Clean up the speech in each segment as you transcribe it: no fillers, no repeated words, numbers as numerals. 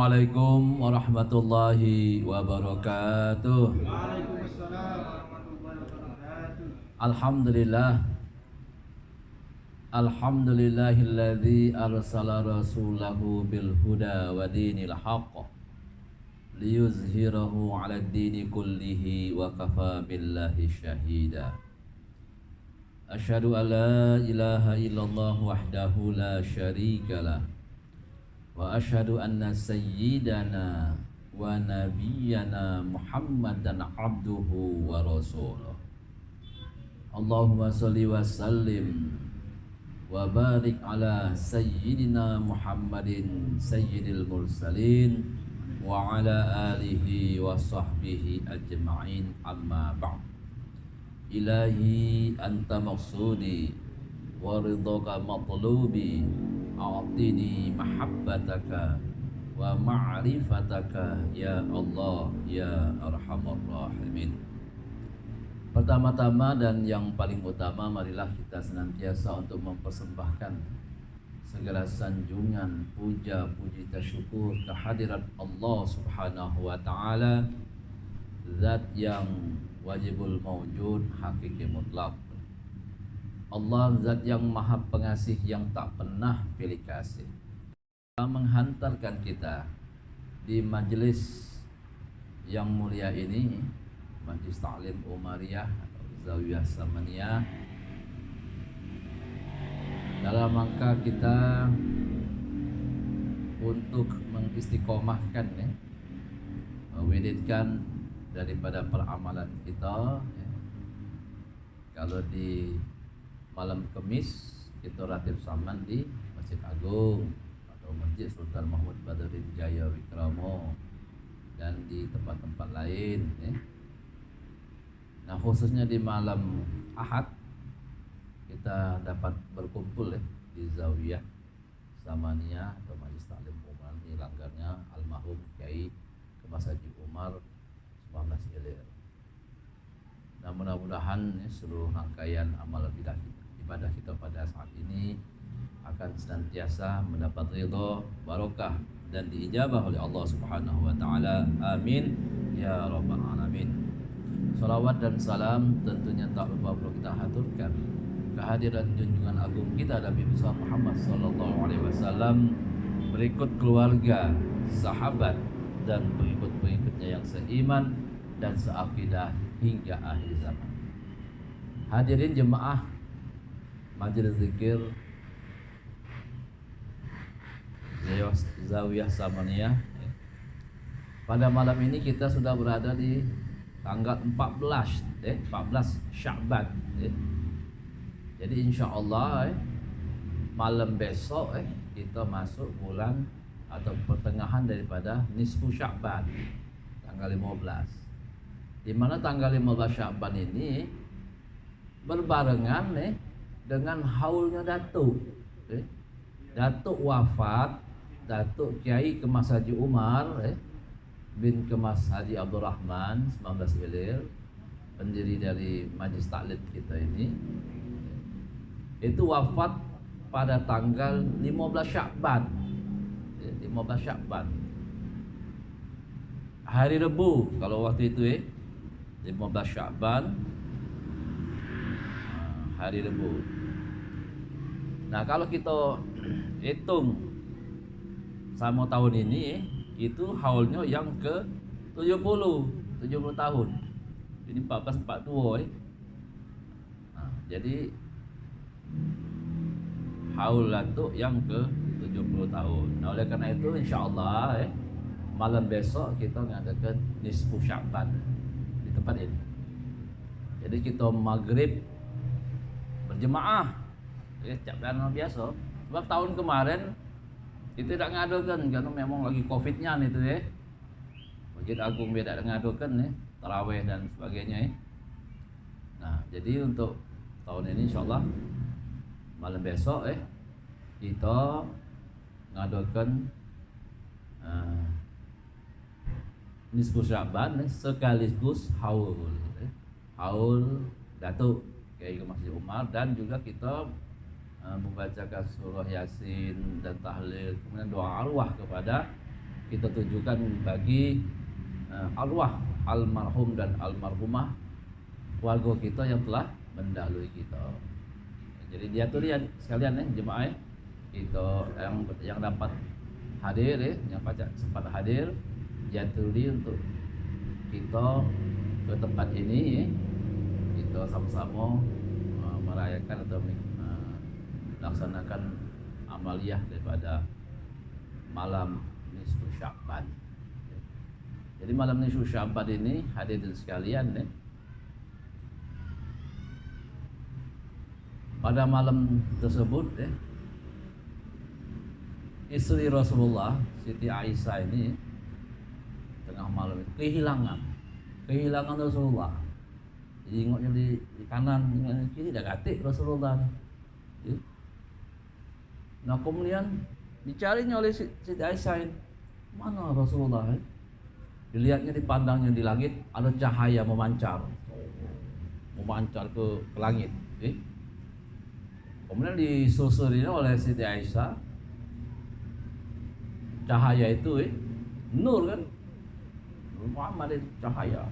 Assalamualaikum warahmatullahi wabarakatuh. Waalaikumsalam warahmatullahi wabarakatuh. Alhamdulillah. Alhamdulillahilladzi arsala rasulahu bil huda wa dinil haqq liyuzhirahu 'ala ad-dini kullihi wa kafa billahi syahida. Asyhadu an la ilaha illallah wahdahu la syarikalah wa asyhadu anna sayyidana wa nabiyyana Muhammadan abduhu wa rasuluh. Allahumma sholli wa sallim wa barik ala sayyidina Muhammadin sayyidil mursalin wa ala alihi wa sahbihi ajma'in, amma ba'd. Ilahi anta maqsudi wa ridhaka matlubi, a'tini mahabbataka wa ma'rifataka ya Allah ya arhamar rahimin. Pertama-tama dan yang paling utama, marilah kita senantiasa untuk mempersembahkan segala sanjungan, puja, puji, tasyukur kehadirat Allah Subhanahu wa taala, zat yang wajibul mawjud, hakiki mutlak. Allah zat yang maha pengasih, yang tak pernah pilih kasih, menghantarkan kita di majelis yang mulia ini, Majelis Ta'lim Umariyah atau Zawiyah Samaniyah, dalam rangka kita untuk mengistiqomahkan, mewiridkan daripada peramalan kita. Kalau di malam Kamis kita ratib saman di Masjid Agung atau Masjid Sultan Mahmud Badruddin Jaya Wikramo dan di tempat-tempat lain. Nah, khususnya di malam Ahad kita dapat berkumpul di Zawiyah Samaniyah atau Majelis Ta'lim Umar, ini langgarnya almarhum Kiai Kemas Haji Umar 19 Ilir. Nah, mudah-mudahan seluruh rangkaian amal ibadah kita pada saat ini akan senantiasa mendapat ridha, barokah dan diijabah oleh Allah Subhanahu wa taala. Amin ya rabbal alamin. Salawat dan salam tentunya tak lupa perlu kita haturkan kehadiran junjungan agung kita Nabi besar Muhammad sallallahu alaihi wasallam, berikut keluarga, sahabat dan pengikut-pengikutnya yang seiman dan seakidah hingga akhir zaman. Hadirin jemaah majelis zikir Zawiyah Samaniyah, pada malam ini kita sudah berada di tanggal 14 Sya'ban. Jadi insya Allah malam besok kita masuk bulan atau pertengahan daripada nisfu Sya'ban, tanggal 15. Di mana tanggal 15 Sya'ban ini berbarengan dengan haulnya Datuk. Datuk wafat, Datuk Kiai Kemas Haji Umar bin Kemas Haji Abdurrahman 19 Ilir, pendiri dari Majelis Taklim kita ini, itu wafat pada tanggal 15 Sya'ban. 15 Sya'ban, hari Rebu kalau waktu itu 15 Sya'ban, hari Rebu. Nah, kalau kita hitung sama tahun ini, itu haulnya yang ke 70 tahun. Ini 1442 Nah, jadi haul Datuk yang ke 70 tahun. Nah, oleh karena itu insyaallah malam besok kita mengadakan nisfu Sya'ban di tempat ini. Jadi kita maghrib berjemaah, cap dan biasa. Sebab tahun kemarin itu tidak ngadakan karena memang lagi Covid-nya itu Masjid Agung beda ngadakan tarawih dan sebagainya. Nah, jadi untuk tahun ini insyaallah malam besok kita ngadakan nisfu Sya'ban sekaligus haul Datuk Kiai Kemas Haji Umar, dan juga kita membacakan surah Yasin dan tahlil, kemudian doa arwah kepada kita tujukan bagi arwah almarhum dan almarhumah keluarga kita yang telah mendahului kita. Jadi dia tuh lihat sekalian jemaah kita yang dapat hadir yang baca sempat hadir, dia tulis untuk kita ke tempat ini kita sama-sama merayakan atau melaksanakan amaliyah daripada malam nisfu Sya'ban. Jadi malam nisfu Sya'ban ini hadirin sekalian pada malam tersebut istri Rasulullah Siti Aisyah ini tengah malam itu kehilangan Rasulullah. Jadi ingoknya di kanan, ingoknya di kiri, dah gatik Rasulullah. Nah kemudian dicarinya oleh Siti Aisyah, mana Rasulullah? Dilihatnya, dipandangnya di langit, ada cahaya memancar ke langit. Kemudian disusurinya oleh Siti Aisyah, cahaya itu nur kan, Nur Muhammad itu cahaya.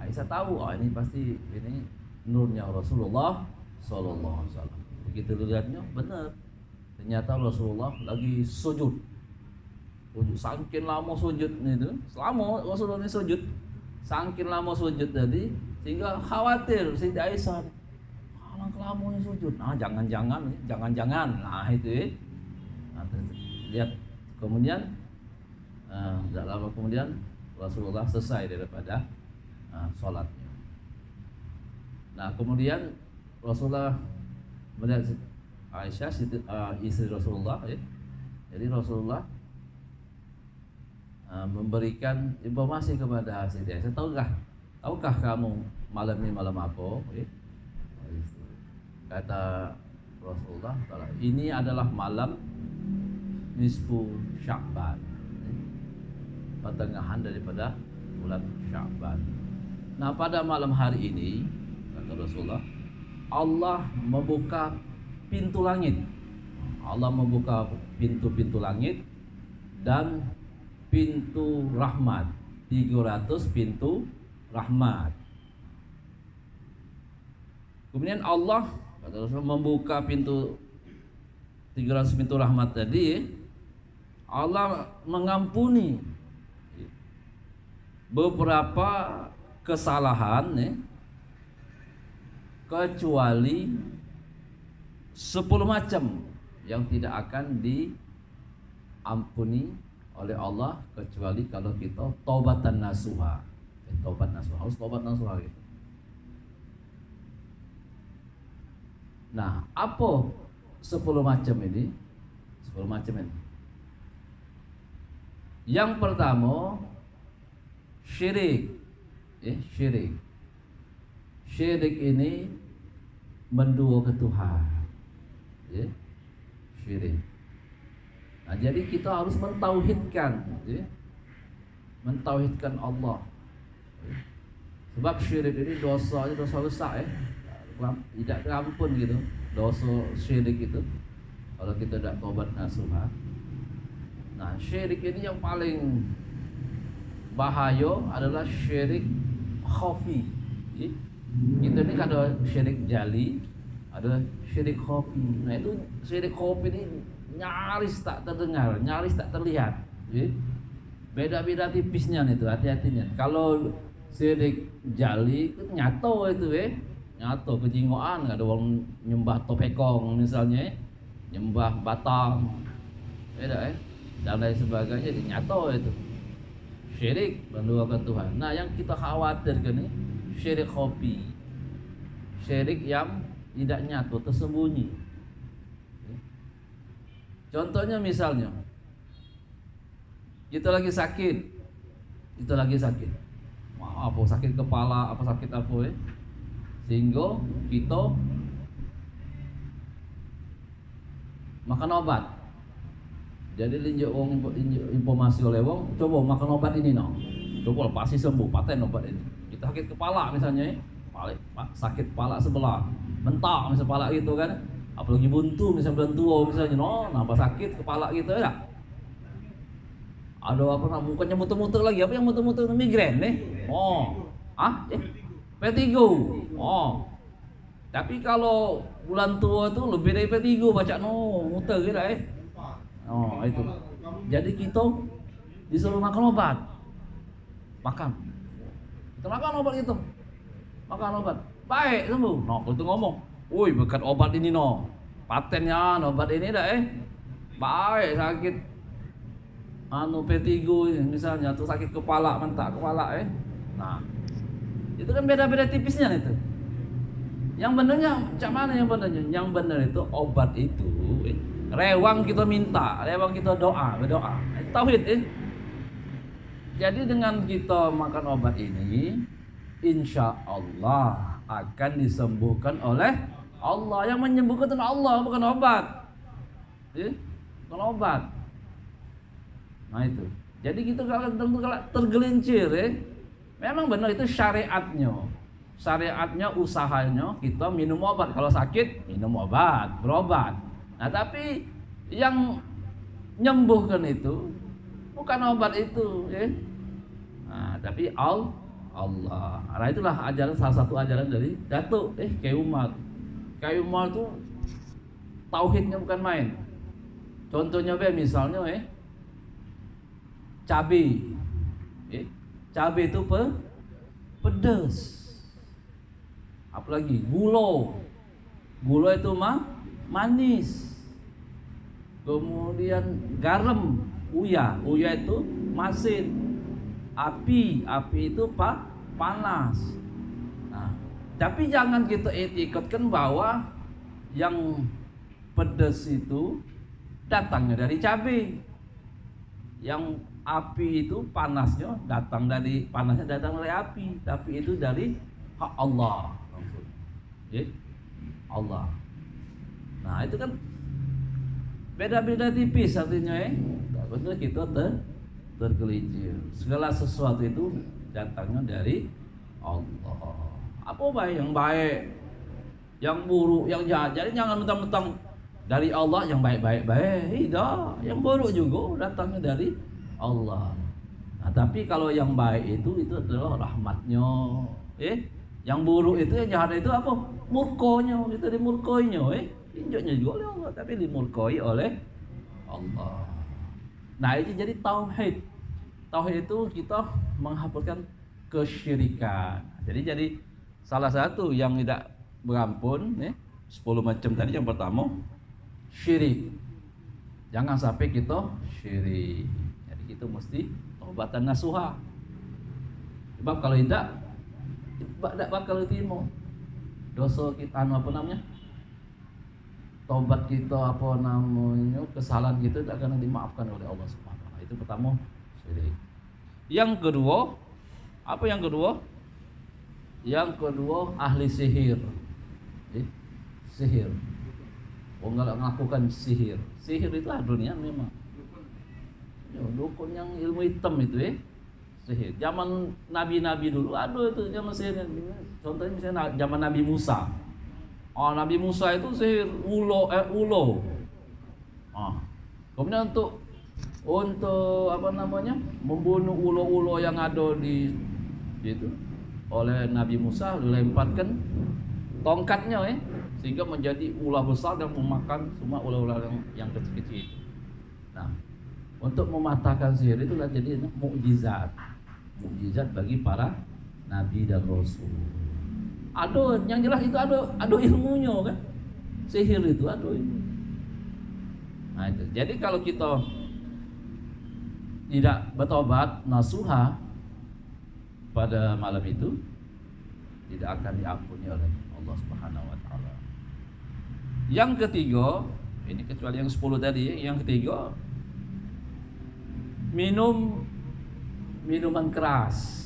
Aisyah tahu, ini pasti ini nurnya Rasulullah Sallallahu Alaihi Wasallam. Begitu dilihatnya, benar. Ternyata Rasulullah lagi sujud. Saking lama sujudnya itu, selama Rasulullah ini sujud, saking lama sujud tadi, sehingga khawatir Siti Aisyah, kelamunya sujud. Jangan-jangan. Nah itu. Nah, lihat kemudian, tidak lama kemudian Rasulullah selesai daripada sholatnya. Nah kemudian Rasulullah melihat Aisyah istri Rasulullah jadi Rasulullah memberikan informasi kepada Siti Aisyah, tahukah kamu malam ini malam apa? Kata Rasulullah, ini adalah malam nisfu Sya'ban, pertengahan daripada bulan Sya'ban. Nah pada malam hari ini, kata Rasulullah, Allah membuka pintu langit. Allah membuka pintu-pintu langit dan pintu rahmat, 300 pintu rahmat. Kemudian Allah, kata Rasulullah, membuka pintu 300 pintu rahmat tadi. Allah mengampuni beberapa kesalahan kecuali 10 macam yang tidak akan diampuni oleh Allah kecuali kalau kita taubatan nasuha. Harus taubat nasuha gitu. Nah, apa 10 macam ini? 10 macam ini. Yang pertama, syirik. Syirik ini mendua ke Tuhan. Syirik. Nah, jadi kita harus mentauhidkan, mentauhidkan Allah. Sebab syirik ini dosa besar tidak terampun gitu. Dosa syirik itu kalau kita tidak taubat nasuha. Nah, syirik ini yang paling bahaya adalah syirik khafi. Kita ini ada syirik jali, ada syirik khafi. Nah itu syirik khafi ini nyaris tak terdengar, nyaris tak terlihat. Beda-beda tipisnya itu, hati-hatinya. Kalau syirik jali itu nyato itu nyato kejingoan, ada orang nyembah topekong misalnya, nyembah batang, beda dan lain sebagainya, nyato itu. Syirik menduakan Tuhan. Nah yang kita khawatirkan ini syirik khafi, syirik yang tidak nyata, tersembunyi. Contohnya misalnya kita lagi sakit, apa sakit kepala, apa sakit apa sehingga kita makan obat. Jadi informasi oleh wong, coba makan obat ini coba pasti sembuh, paten obat ini. Kita sakit kepala misalnya, sakit kepala sebelah, mentak misalnya kepala gitu kan, apalagi buntu misalnya tua misalnya, nambah sakit kepala gitu ya. Ada apa namanya? Bukannya muter-muter lagi, apa yang muter-muter migrain nih? Oh, Vertigo. Oh, tapi kalau bulan tua tuh lebih dari vertigo baca no, muter gitu Oh, itu. Jadi kita disuruh makan obat. Makan. Kita makan obat itu. Makan obat. Baik sembuh. No, itu ngomong. Woi, berkat obat ini no. Patennya obat ini dah baik sakit vertigo misalnya tuh sakit kepala mentak kepala Nah, itu kan beda-beda tipisnya itu. Yang benernya macam mana yang benernya? Yang bener itu obat itu rewang kita minta, rewang kita berdoa. Itu tauhid Jadi dengan kita makan obat ini, insya Allah akan disembuhkan oleh Allah. Yang menyembuhkan itu Allah, bukan obat. Bukan obat. Nah itu. Jadi kita kalau tergelincir memang benar itu syariatnya. Syariatnya, usahanya kita minum obat. Kalau sakit minum obat, berobat. Nah tapi yang nyembuhkan itu bukan obat itu Nah tapi Allah. Nah itulah ajaran, salah satu ajaran dari Datuk Kyai Umar. Kyai Umar itu tauhidnya bukan main. Contohnya misalnya cabai. Cabai itu pedas. Apalagi gula itu manis. Kemudian garam, uya itu masin. Api itu panas. Nah, tapi jangan kita ikutkan bahwa yang pedas itu datangnya dari cabai. Yang api itu panasnya datang dari api, tapi itu dari hak Allah. Allah. Nah, itu kan beda-beda tipis artinya Betul kita tergelincir. Segala sesuatu itu datangnya dari Allah. Apa baik yang baik, yang buruk, yang jahat. Jadi jangan mentang-mentang dari Allah yang baik-baik. Tidak, yang buruk juga datangnya dari Allah. Nah, tapi kalau yang baik itu adalah rahmatnya. Yang buruk itu, yang jahat itu apa? Murkonya, kita dimurkoinya. Tunjuknya juga oleh Allah, tapi dimurkoi oleh Allah. Nah itu jadi tauhid. Tauhid itu kita menghapuskan kesyirikan. Jadi salah satu yang tidak berampun 10 macam tadi, yang pertama syirik. Jangan sampai kita syirik. Jadi kita mesti taubatan nasuha. Sebab kalau tidak bakal diterima. Dosa kita taubat kita kesalahan kita tidak akan dimaafkan oleh Allah Subhanahu wa taala. Itu pertama syirik. Yang kedua, apa yang kedua? Yang kedua ahli sihir. Sihir. Kalau melakukan sihir. Sihir itu dunia memang. Dukun yang ilmu hitam itu sihir. Zaman nabi-nabi dulu itu zaman sihir. Contohnya misalnya zaman Nabi Musa. Nabi Musa itu sihir ulo. Kemudian untuk membunuh ulo-ulo yang ada di itu oleh Nabi Musa, dilemparkan tongkatnya sehingga menjadi ular besar dan memakan semua ular-ular yang kecil-kecil. Nah, untuk mematahkan sihir itulah jadi mukjizat bagi para nabi dan rasul. Yang jelas itu ada ilmunya kan. Sihir itu ada ilmu. Nah itu. Jadi kalau kita tidak bertobat nasuha pada malam itu, tidak akan diampuni oleh Allah Subhanahu wa taala. Yang ketiga, ini kecuali yang 10 tadi, yang ketiga minuman keras.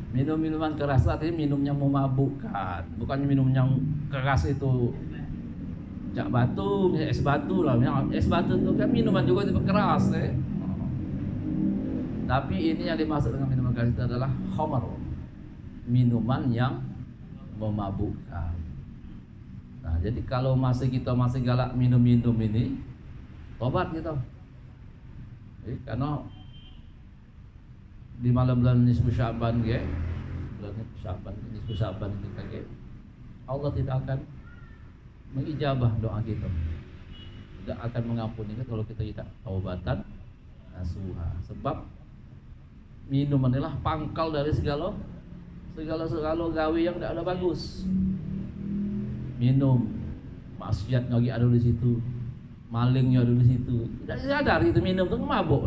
Minuman keras artinya minum yang memabukkan, bukan minum yang keras itu jak batu, es batu lah. Es batu itu kan minuman juga itu keras Tapi ini yang dimaksud dengan minuman keras itu adalah khamar, minuman yang memabukkan. Nah, jadi kalau kita masih galak minum ini, tobat kita. Karena di malam bulan nisfu Sya'ban bulan nisfu Sya'ban kita Allah tidak akan mengijabah doa kita, tidak akan mengampuni kita kalau kita tidak taubatan nasuha. Sebab minum adalah pangkal dari segala gawe yang tidak ada bagus. Minum, maksiat lagi ada di situ, malingnya ada di situ. Tidak sadar itu minum itu mabuk,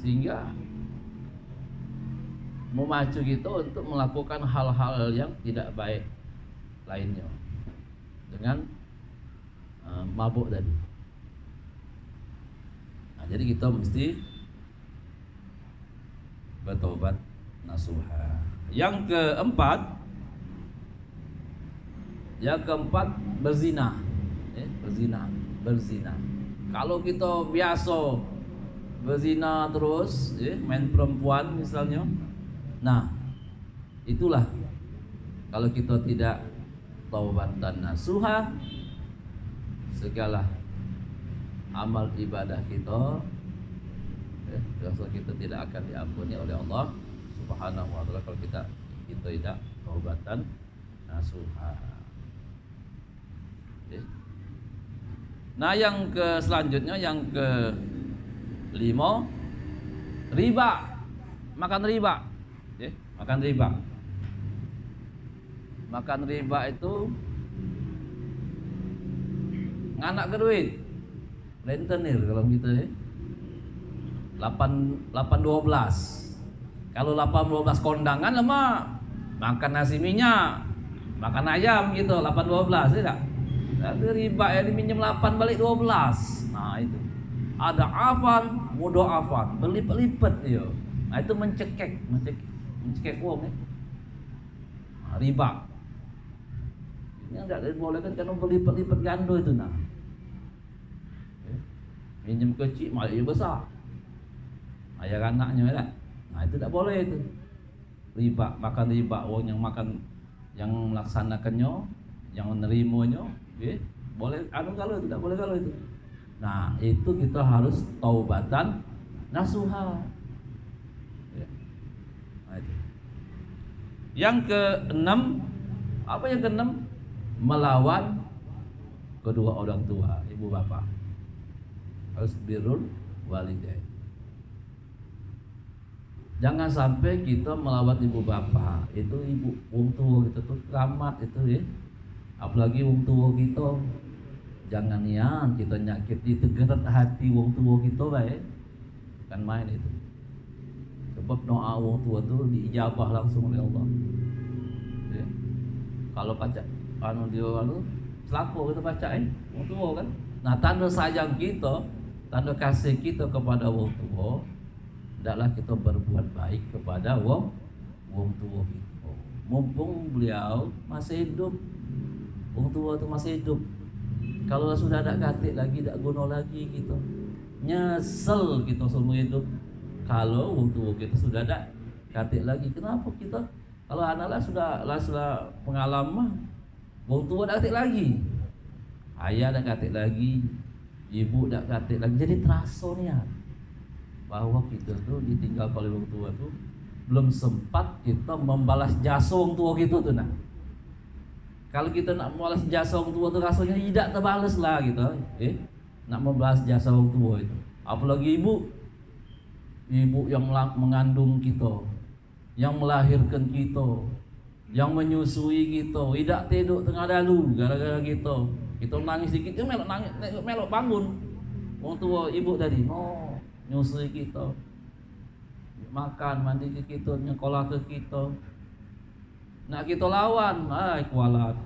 sehingga memacu kita untuk melakukan hal-hal yang tidak baik lainnya dengan mabuk tadi. Nah, jadi kita mesti bertobat nasuha. Yang keempat berzina. Berzina. Kalau kita biasa berzina terus, main perempuan misalnya, nah itulah kalau kita tidak taubatan nasuha, segala amal ibadah kita, dosa kita tidak akan diampuni oleh Allah Subhanahu wa taala kalau kita tidak taubatan nasuha. Nah, yang selanjutnya yang kelima, riba. Makan riba. Makan riba itu nganak ke duit. Rentenir kalau gitu 8-12. Kalau 8-12 kondangan lama makan nasi minyak, makan ayam gitu 8-12 tidak. Tapi riba ya diminjem 8 balik 12. Nah itu. Ada afan, mudo afan, berlipat-lipat dia. Nah itu mencekek uang ya. Nah, riba. Ini enggak dibolehkan karena berlipat-lipat gando itu nah. Minjem kecil malah dia besar. Ayah anaknya ya. Nah itu tidak boleh itu. Riba, makan riba, uang yang makan, yang melaksanakannya, yang menerimanya, boleh kalau itu, tidak boleh kalau itu. Nah itu kita harus taubatan nasuha. Nah, itu. Yang keenam, apa yang keenam? Melawan kedua orang tua, ibu bapak. Harus birrul walidain. Jangan sampai kita melawan ibu bapak. Itu ibu wong tua kita tuh keramat itu ya. Apalagi wong tua kita, jangan yang kita nyakiti gerak hati wong tua kita baik. Kan main itu. Sebab doa wong tua itu diijabah langsung oleh Allah. Ya. Kalau baca dia selaku kita baca wong tua kan. Nah, tanda sayang kita, tanda kasih kita kepada wong tua, hendaklah kita berbuat baik kepada wong tua kita. Mumpung beliau masih hidup, wong tua itu masih hidup. Kalau sudah ada katik lagi, tidak guna lagi kita. Nyesel kita semua hidup. Kalau wong tua kita sudah ada katik lagi, kenapa kita? Kalau anak sudah pengalaman, wong tua tidak katik lagi. Ayah dah katik lagi, ibu dah katik lagi. Jadi terasa niat bahwa kita tuh ditinggal oleh orang tua tuh belum sempat kita membalas jasa orang tua kita tuh nah. Kalau kita nak membalas jasa orang tua tuh rasanya tidak terbalas lah gitu. Nak membalas jasa orang tua itu. Apalagi ibu yang mengandung kita, yang melahirkan kita, yang menyusui kita, tidak tidur tengah dalu gara-gara kita. Kita nangis sedikit, melok bangun. Orang tua ibu tadi, nyusui kita, makan, mandi ke kita, nyekolah ke kita. Nak kita lawan, kualat.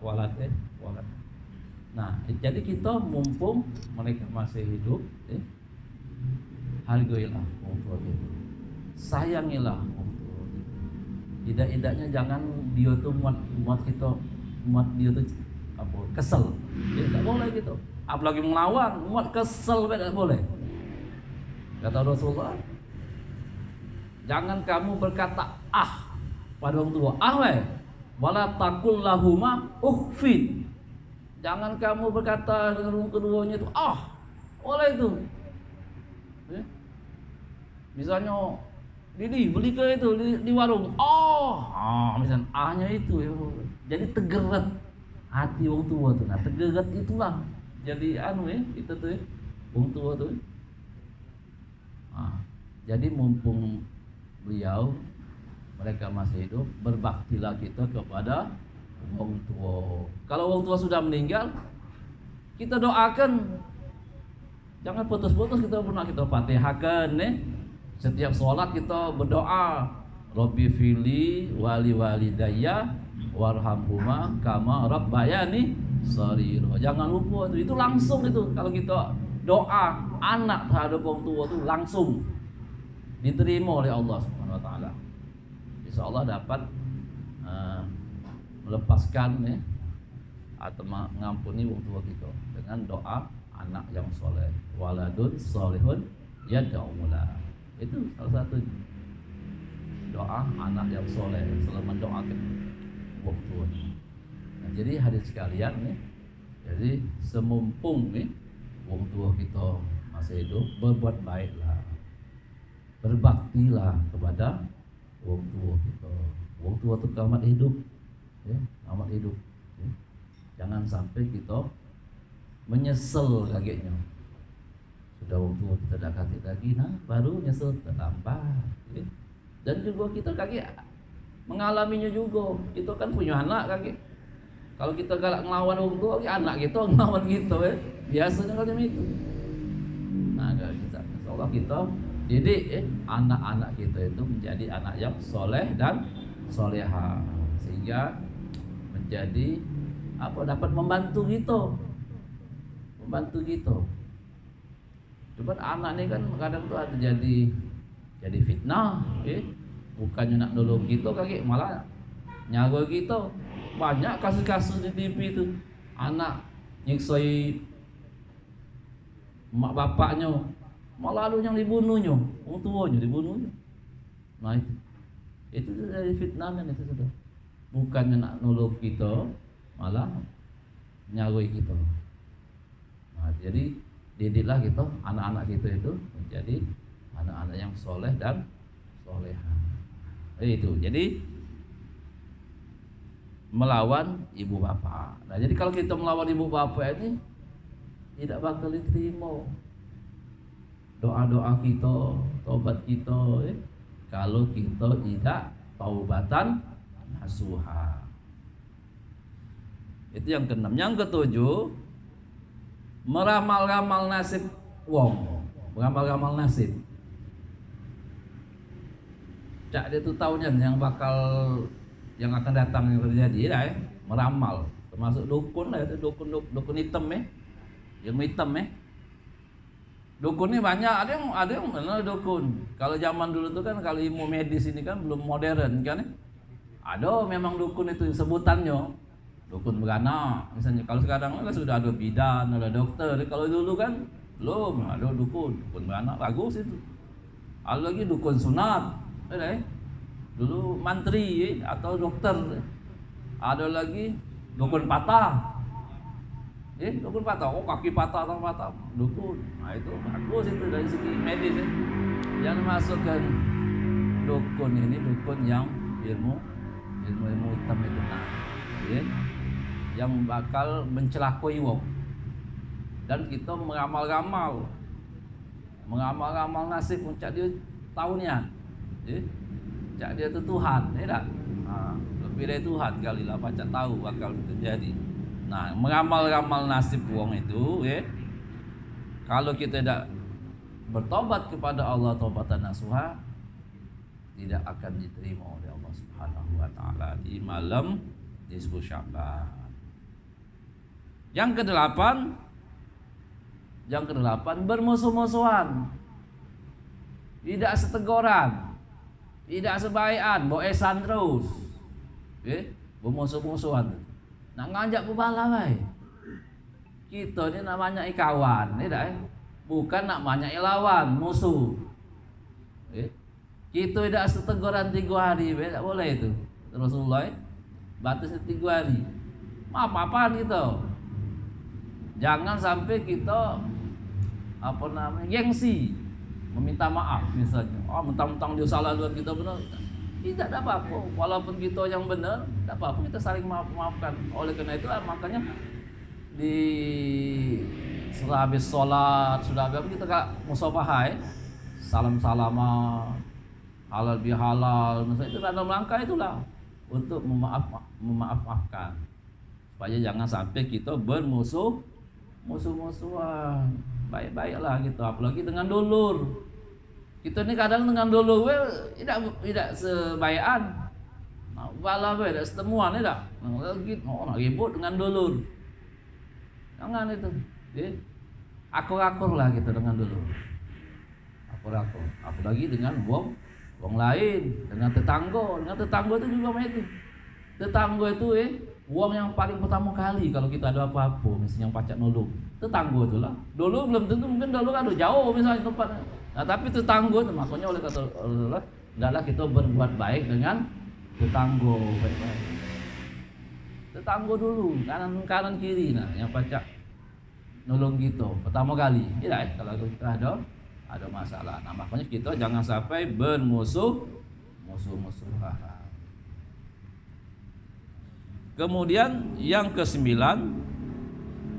Nah, jadi kita mumpung mereka masih hidup, hargailah orang tua kita, sayangilah orang tua. Tidak-tidaknya jangan dia tuh muat dia tuh kesel, tidak boleh gitu. Apalagi melawan, muat kesel tidak boleh. Kata Rasulullah, jangan kamu berkata pada orang tua, wala taqul lahuma ukhfin. Jangan kamu berkata dengan keduanya itu boleh itu. Ya. Misalnya Didi beli ke itu di warung. Oh, misalnya A-nya itu ya. Jadi tegeret hati wong tua tuh. Nah, tegeret itulah jadi anu ya, itu tuh ya, wong tua tuh. Nah, jadi mumpung beliau mereka masih hidup, berbaktilah kita kepada wong tua. Kalau wong tua sudah meninggal, kita doakan. Jangan putus-putus kita pernah kita fatihahkan nih. Setiap sholat kita berdoa, Rabbi fili wali walidayya warhamhuma kama rabbayani shaghira. Jangan lupa itu langsung itu kalau kita doa anak terhadap orang tua itu langsung diterima oleh Allah Subhanahu wa taala. Insyaallah dapat melepaskan ya, atau mengampuni orang tua kita dengan doa anak yang soleh, waladun solehun yad'ulah. Itu salah satu doa anak yang soleh selalu mendoakan orang tua. Nah, jadi hadirin sekalian nih, jadi semumpung nih orang tua kita masih hidup, berbuat baiklah, berbaktilah kepada orang tua kita. Orang tua itu amat hidup, ya, amat hidup. Ya. Jangan sampai kita menyesal kagetnya. Sudah orang tua kita dah kaki lagi, nah baru nyesel terlambat. Ya. Dan juga kita kaki mengalaminya juga. Kita kan punya anak kaki. Kalau kita galak ngelawan orang tua, anak kita ngelawan kita ya. Biasanya macam itu. Nah, kalau kita, insyaallah kita didik anak-anak kita itu menjadi anak yang soleh dan soleha, sehingga menjadi dapat membantu kita, Cuman anak ini kan kadang tuh ada jadi fitnah, bukannya nak nolong kita kaki malah nyawa kita. Banyak kasus-kasus di TV itu anak nyiksai mak bapaknya, malah ada yang dibunuhnya, orang tuanya dibunuhnya. Nah itu dari fitnahnya itu sudah. Bukannya nak nolong kita, malah nyawai kita. Nah, jadi didiklah kita anak-anak kita itu menjadi anak-anak yang soleh dan soleha. Itu jadi melawan ibu bapak. Nah, jadi kalau kita melawan ibu bapak ini tidak bakal diterima doa-doa kita, tobat kita, kalau kita tidak taubatan nasuha. Itu yang keenam. Yang ketujuh, meramal-ramal nasib wong, meramal-ramal nasib. Cak dia tuh tahunya yang akan datang yang terjadi ya, meramal, termasuk dukun lah, itu dukun hitam ilmu hitam Dukun ini banyak, ada yang benar dukun. Kalau zaman dulu tuh kan kalau ilmu medis ini kan belum modern kan ya. Ada memang dukun itu sebutannya dukun beranak misalnya. Kalau sekarang kan sudah ada bidan, ada dokter. Kalau dulu kan belum ada dukun beranak, bagus itu. Ada lagi dukun sunat, dulu mantri atau dokter. Ada lagi dukun patah. Dukun patah, kaki patah atau patah, dukun. Nah itu bagus itu dari segi medis Jangan masukkan dukun ini dukun yang ilmu hitam itu yang bakal mencelakai wong. Dan kita meramal-ramal nasib puncak dia tahunnya. Cak dia itu Tuhan, tak? Lebih dari Tuhan kali lah, pacak tahu bakal terjadi. Nah, meramal-ramal nasib wong itu, kalau kita tidak bertobat kepada Allah taubatan nasuha, tidak akan diterima oleh Allah Subhanahu wa taala di malam nisfu Sya'ban. Yang kedelapan bermusuh-musuhan. Tidak seteguran, tidak sebaikan, boesan terus. Bermusuh-musuhan. Nak ngajak bubala baik. Kita ini namanya kawan, bukan namanya lawan, musuh. Kita tidak seteguran 3 hari, tak boleh itu. Rasulullah batasnya 3 hari. Apa-apaan kita. Jangan sampai kita gengsi. meminta maaf misalnya. Oh, mentang-mentang dia salah dan kita benar. Tidak ada apa-apa. Walaupun kita yang benar, tidak apa-apa, kita saling maafkan. Oleh karena itulah makanya di setelah habis sholat sudah habis kita musafahah, salam-salaman, halal bihalal. Misalnya itu dalam rangka itulah untuk memaafkan supaya jangan sampai kita musuh-musuhan. Baik-baiklah gitu, apalagi dengan dulur. Kita ini kadang dengan dulur tidak sebaikan. Nah, bala tidak setemuan tidak. Nak ribut dengan dulur. Jangan itu. Akur-akur lah gitu dengan dulur. Akur-akur. Apalagi dengan wong lain, dengan tetangga. Dengan tetangga itu juga macam itu. Tetangga itu wong yang paling pertama kali kalau kita ada apa-apa, misalnya yang pacak nolong. Tetangga itu lah. Dulu belum tentu, mungkin dulu kan jauh misalnya tempatnya. Nah, tapi tetangga itu makanya oleh kata Allah, hendaklah kita berbuat baik dengan tetangga, baik-baik. Tetangga dulu, kanan kiri, nah yang pacak nolong kita pertama kali. Tidak, kalau kita ada masalah. Nah, makanya kita jangan sampai musuh-musuhan. Kemudian yang ke-9,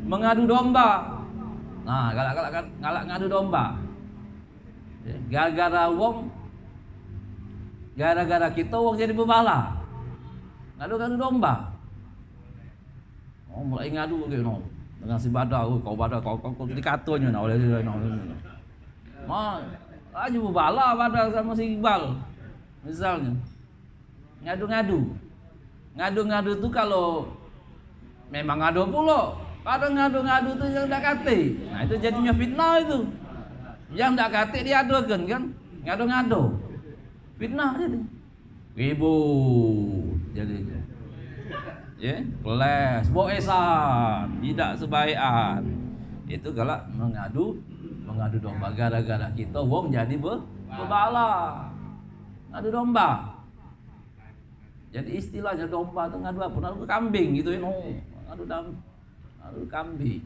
mengadu domba. Nah, galak ngadu domba. Gara-gara kita wong jadi bebala. Ngadu domba. Oh, mulai ngadu gitu dengan si badar, kau dikatanya oleh aja bebala badar sama si Iqbal. Misalnya. Ngadu tuh kalau memang ngadu pula. Kadang ngadu tuh yang tak kate. Nah, itu jadinya fitnah itu. Yang tak kate diadukan kan? Ngadu. Fitnah jadi. Ribut jadinya. Keles, boesan, tidak sebaikan. Itu galak mengadu domba gara-gara kita wong jadi bebala. Ngadu domba. Jadi istilahnya domba itu ngadu apa? Ngadu kambing gitu ya. Ngadu kambing.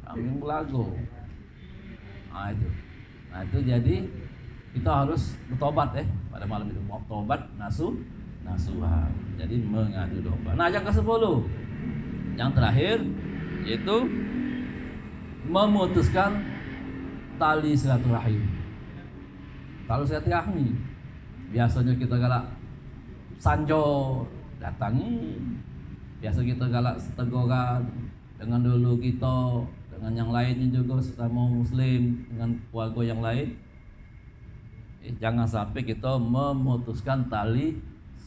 Kambing belago. Nah itu jadi kita harus bertobat pada malam itu. Mau tobat nasuha. Jadi mengadu domba. Nah, yang ke-10. Yang terakhir yaitu memutuskan tali silaturahim. Tali silaturahmi. Biasanya kita galak sanjo datangi. Biasa kita galak teguran dengan dulu kita, dengan yang lainnya juga sesama muslim, dengan keluarga yang lain. Jangan sampai kita memutuskan tali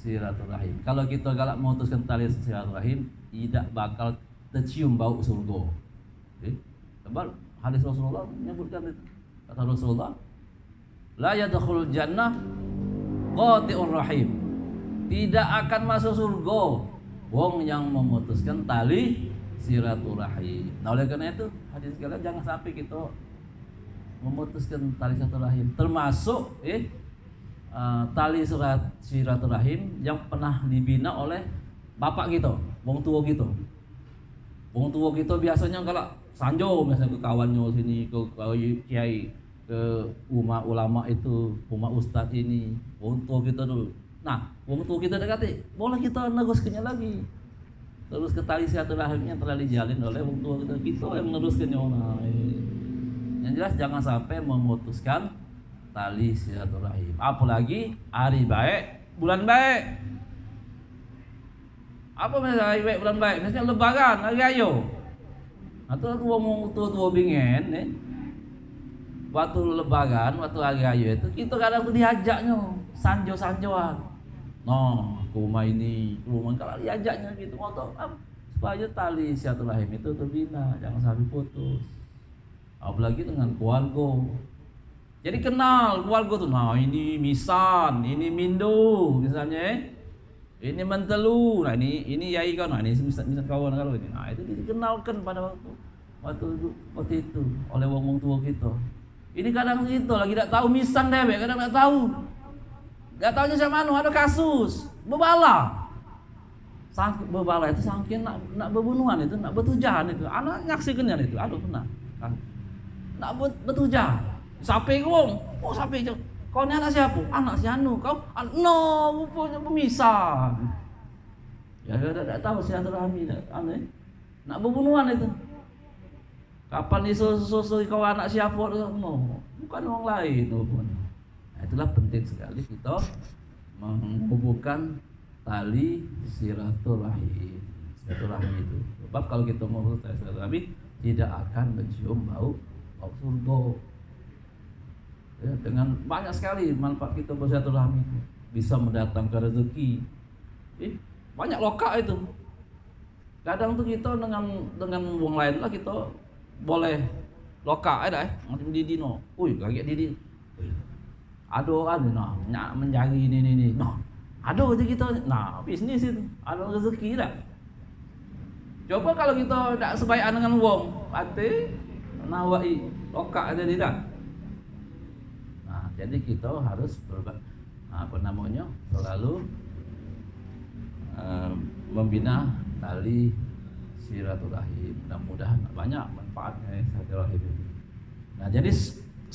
silaturahim. Kalau kita galak memutuskan tali silaturahim, tidak bakal tercium bau surga. Sebab hadis Rasulullah menyebutkan itu. Kata Rasulullah, la yadkhulul jannah qati'ur rahim. Tidak akan masuk surga wong yang memutuskan tali silaturahim. Nah, oleh karena itu hadis sekalian, jangan sampai kita memutuskan tali silaturahim, termasuk tali silaturahim yang pernah dibina oleh bapak kita, wong tua kita. Wong tua kita biasanya kalau sanjo misalnya ke kawannya sini, ke kiai, ke umat ulama itu, umat ustadz ini, wong tua kita dulu. Nah, wong tua kita dekati, boleh kita negoskannya lagi. Terus ke tali silaturahimnya telah dijalin oleh wong tua kita yang meneruskannya. Nah, yang jelas jangan sampai memutuskan tali silaturahim. Apalagi hari baik, bulan baik. Apa misalnya hari baik, bulan baik? Misalnya lebaran, hari raya. Atau wong tua-tua bingen waktu lebaran, waktu hari raya itu kita kadang tuh diajaknya sanjo-sanjoan. Nah, ke rumah ini, ke rumah kalau diajaknya gitu motor supaya tali silaturahim itu terbina, jangan sampai putus. Apalagi dengan keluarga. Jadi kenal keluarga tuh. Nah, ini Misan, ini Mindo misalnya. Ini Mentelu. Nah, ini Yai kau. Nah, ini Misan kawan kalau ini. Nah, itu dikenalkan pada waktu itu oleh wong tua kita. Ini kadang gitu lagi tidak tahu Misan deh, kadang tidak tahu. Gak taunya sama ada kasus bebala. Bebala itu saking nak berbunuhan itu, nak bertujahan itu. Anak nyaksikannya itu, aduh pernah. Nak bertujahan. Sapi wong. Oh sapi. Kau ni anak siapa? Anak si Anu. Kau? No, rupanya pemisah. Ya tak tahu silaturahmi aneh. Nak berbunuhan itu. Kapan isu-isu kau anak siapa? No, bukan orang lain. Nah, itulah penting sekali kita menghubungkan tali silaturahim. Silaturahmi itu. Sebab kalau kita mau silaturahmi tidak akan mencium bau surga. Ya, dengan banyak sekali manfaat kita bersilaturahmi itu. Bisa mendatangkan rezeki. Banyak lokak itu. Kadang tuh kita dengan wong lain lah kita boleh lokak ada macam Didi no. Kaget Didi. Aduh nah menjadi ini. Nah, aduh aja kita. Nah, bisnis itu. Ada rezeki dah. Coba kalau kita tak sebaik dengan wong, pasti nawai lokak aja tidak. Nah, jadi kita harus selalu membina tali silaturahim. Mudah-mudahan banyak manfaatnya silaturahim ini. Nah, jadi 10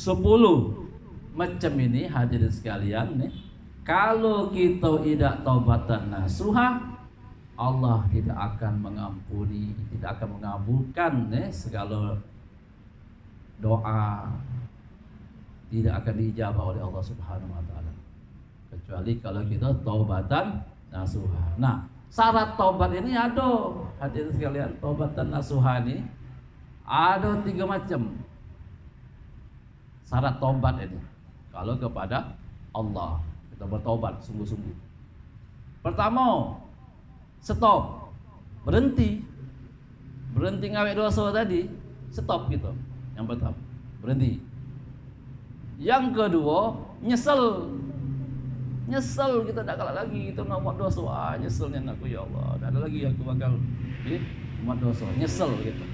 macam ini hadirin sekalian nih. Kalau kita tidak taubatan nasuha, Allah tidak akan mengampuni, tidak akan mengabulkan segala doa, tidak akan diijabah oleh Allah Subhanahu wa taala. Kecuali kalau kita taubatan nasuha. Nah, syarat taubat ini ada, hadirin sekalian, taubatan nasuha ini ada 3 macam. Syarat taubat ini kalau kepada Allah kita bertaubat sungguh-sungguh. Pertama, stop, berhenti ngawet dosa tadi, stop gitu. Yang pertama, berhenti. Yang kedua, nyesel kita tak kalah lagi, kita nak buat dosa, nyeselnya aku ya Allah, tak ada lagi aku bakal buat dosa, nyesel gitu.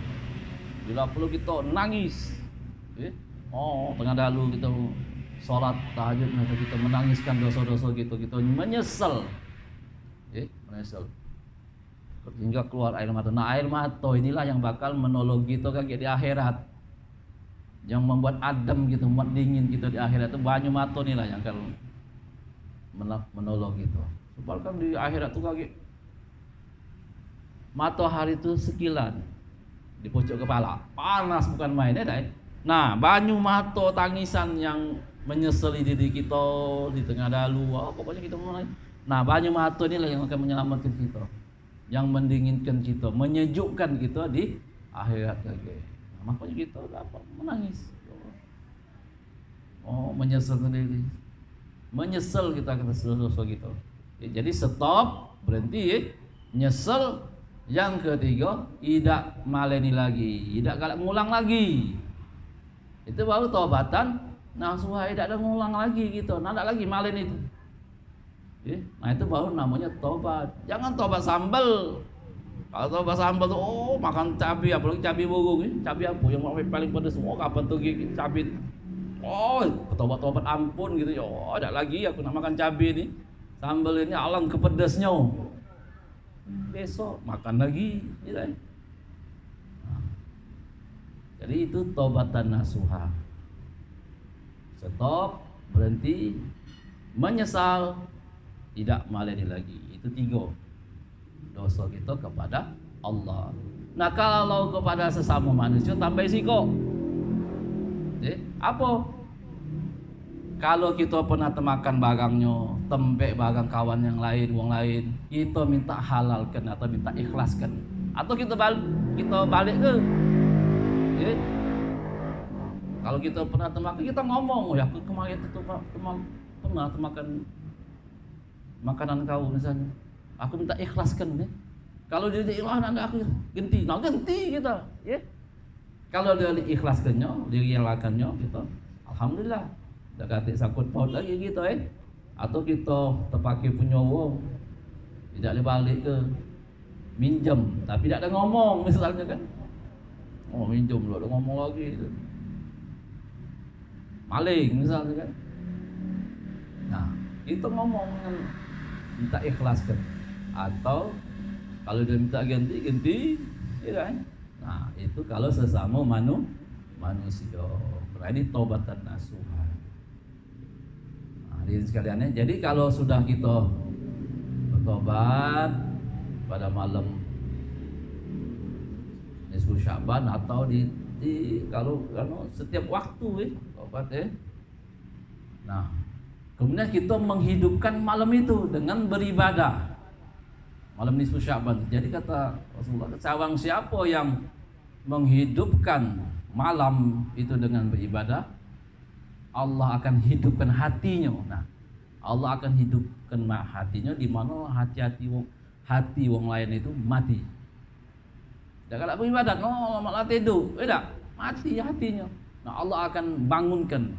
Bila perlu kita nangis, tengah dalu kita sholat tahajud, kita menangiskan dosa-dosa kita menyesal, menyesal hingga keluar air mata. Nah, air mata inilah yang bakal menolong kita di akhirat, yang membuat adem gitu, membuat dingin kita di akhirat. Itu banyu mata inilah yang akan menolong gitu. Sebab kan di akhirat tuh matahari itu sekilan di pojok kepala, panas bukan main ya. Nah, banyu mata tangisan yang menyesali diri kita di tengah dalu, pokoknya kita mulai. Nah, banyu mata inilah yang akan menyelamatkan kita, yang mendinginkan kita, menyejukkan kita di akhirat lagi. Nah, makanya kita dapat menangis. Menyesal sendiri. Menyesal kita akan dosa kita. Jadi stop, berhenti, nyesel. Yang ketiga, tidak maleni lagi, tidak galak ngulang lagi. Itu baru taubatan nasuha, tidak ada ngulang lagi gitu, tidak lagi malen itu. Nah, itu baru namanya tobat. Jangan tobat sambal. Kalau tobat sambal tuh makan cabai, apalagi cabai burung, cabai apa yang paling pedas semua, kapan tuh gigit cabai. Tobat ampun gitu ya. Tidak lagi aku nak makan cabai ini. Sambal ini alang kepedasnya. Besok makan lagi, gitu. Jadi itu taubatan nasuha. Stop, berhenti, menyesal, tidak maleni lagi. Itu 3 dosa kita kepada Allah. Nah, kalau kepada sesama manusia tambah risiko. Apa? Kalau kita pernah temakan barangnya, tembek barang kawan yang lain, wong lain, kita minta halalkan atau minta ikhlaskan, atau kita balik ke. Kalau kita pernah temakan, kita ngomong, aku kemarin itu pernah temakan makanan kau misalnya, aku minta ikhlaskan. Kalau dia ikhlas, anda aku ganti, kita. Kalau dia ikhlaskannya, dia relakannya, kita, alhamdulillah. Tak kata sangkut paut lagi kita atau kita terpakai punya wong, tidak boleh balik ke minjem tapi tidak ada ngomong misalnya kan, minjem dulu ada ngomong lagi gitu. Maling misalnya kan. Nah, itu ngomong minta ikhlaskan, atau kalau dia minta ganti ya kan. Nah, itu kalau sesama manusia. Nah, ini taubatan nasuha. Hadirin sekalian, jadi kalau sudah kita bertobat pada malam nisfu Sya'ban atau kalau setiap waktu tobat Nah, kemudian kita menghidupkan malam itu dengan beribadah. Malam nisfu Sya'ban. Jadi kata Rasulullah, sawang siapa yang menghidupkan malam itu dengan beribadah, Allah akan hidupkan hatinya. Nah, Allah akan hidupkan hatinya di mana hati wong lain itu mati. Jangan kalau beribadat, malah tidur, mati hatinya. Nah, Allah akan bangunkan,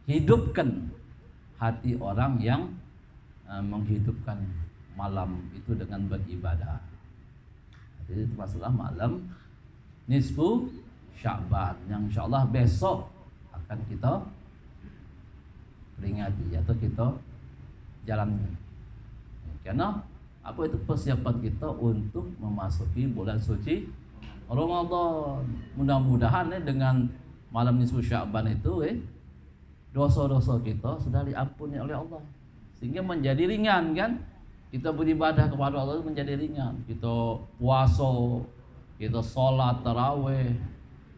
hidupkan hati orang yang menghidupkan malam itu dengan beribadah. Jadi itu masalah malam nisfu Sya'ban yang insyaallah besok akan kita peringati atau kita jalani. Karena apa itu persiapan kita untuk memasuki bulan suci Ramadan. Mudah-mudahan dengan malam nisfu Sya'ban itu dosa-dosa kita sudah diampuni oleh Allah, sehingga menjadi ringan kan. Kita beribadah kepada Allah menjadi ringan. Kita puasa, kita sholat tarawih,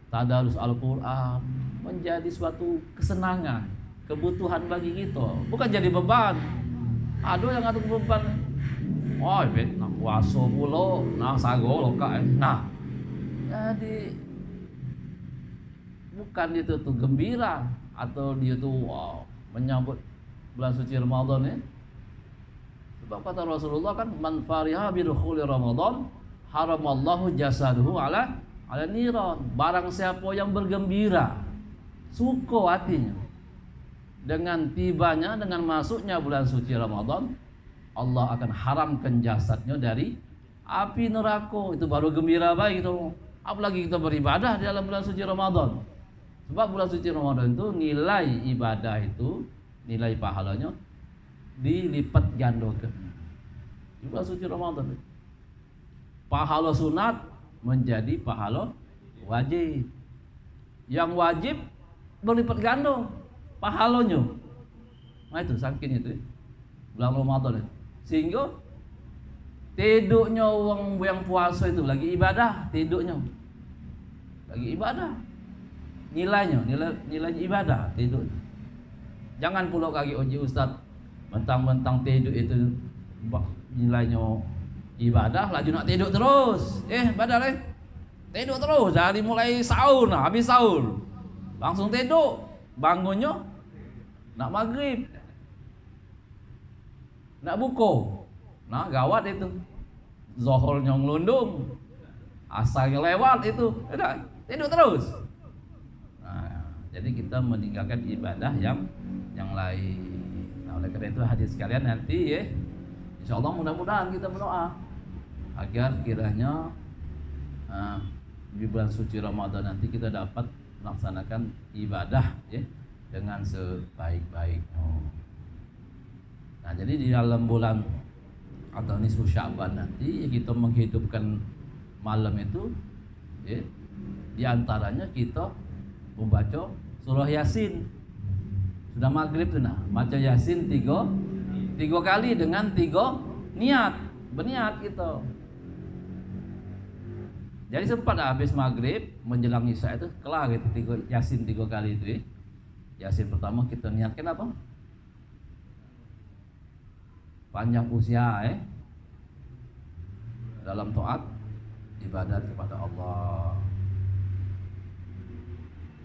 tadarus Al-Quran, menjadi suatu kesenangan, kebutuhan bagi kita, bukan jadi beban. Aduh yang ngatur beban, nak puasa pula, nak sago lokak, jadi bukan itu tuh gembira atau dia tuh menyambut bulan suci Ramadan Sebab kata Rasulullah kan, man fariha bi dukhuli Ramadan haramallahu jasaduhu ala niran. Barang siapa yang bergembira, suka hatinya dengan tibanya, dengan masuknya bulan suci Ramadan, Allah akan haramkan jasadnya dari api neraka. Itu baru gembira baik itu. Apalagi kita beribadah di dalam bulan suci Ramadan. Sebab bulan suci Ramadan itu nilai ibadah itu, nilai pahalanya dilipat gandakan. Di bulan suci Ramadan, pahala sunat menjadi pahala wajib. Yang wajib berlipat ganda pahalanya. Nah itu saking itu bulan Ramadan itu. Sehingga tiduknya orang yang puasa itu lagi ibadah, tiduknya lagi ibadah. Nilai ibadah tidur. Jangan pula kaki uji ustaz mentang-mentang tidur itu nilainya ibadah, laju nak tidur terus. Badal tidur terus dari mulai sahur, habis sahur langsung tidur, bangunnya nak maghrib, nak buka, gawat itu. Zuhurnya ngelundung, asarnya lewat itu, tidur terus. Jadi kita meninggalkan ibadah yang lain. Nah, oleh karena itu hadirin sekalian, nanti insyaallah mudah-mudahan kita berdoa agar kiranya di bulan suci Ramadan nanti kita dapat melaksanakan ibadah dengan sebaik-baiknya. Nah, jadi di dalam bulan atau nisfu Sya'ban nanti kita menghidupkan malam itu, di antaranya kita membaca surah Yasin. Sudah maghrib tuh baca Yasin tiga kali dengan 3 niat, berniat gitu. Jadi sempat habis maghrib menjelang isya itu kelar gitu Yasin 3 kali itu. Yasin pertama kita niatkan apa? Panjang usia dalam taat ibadat kepada Allah.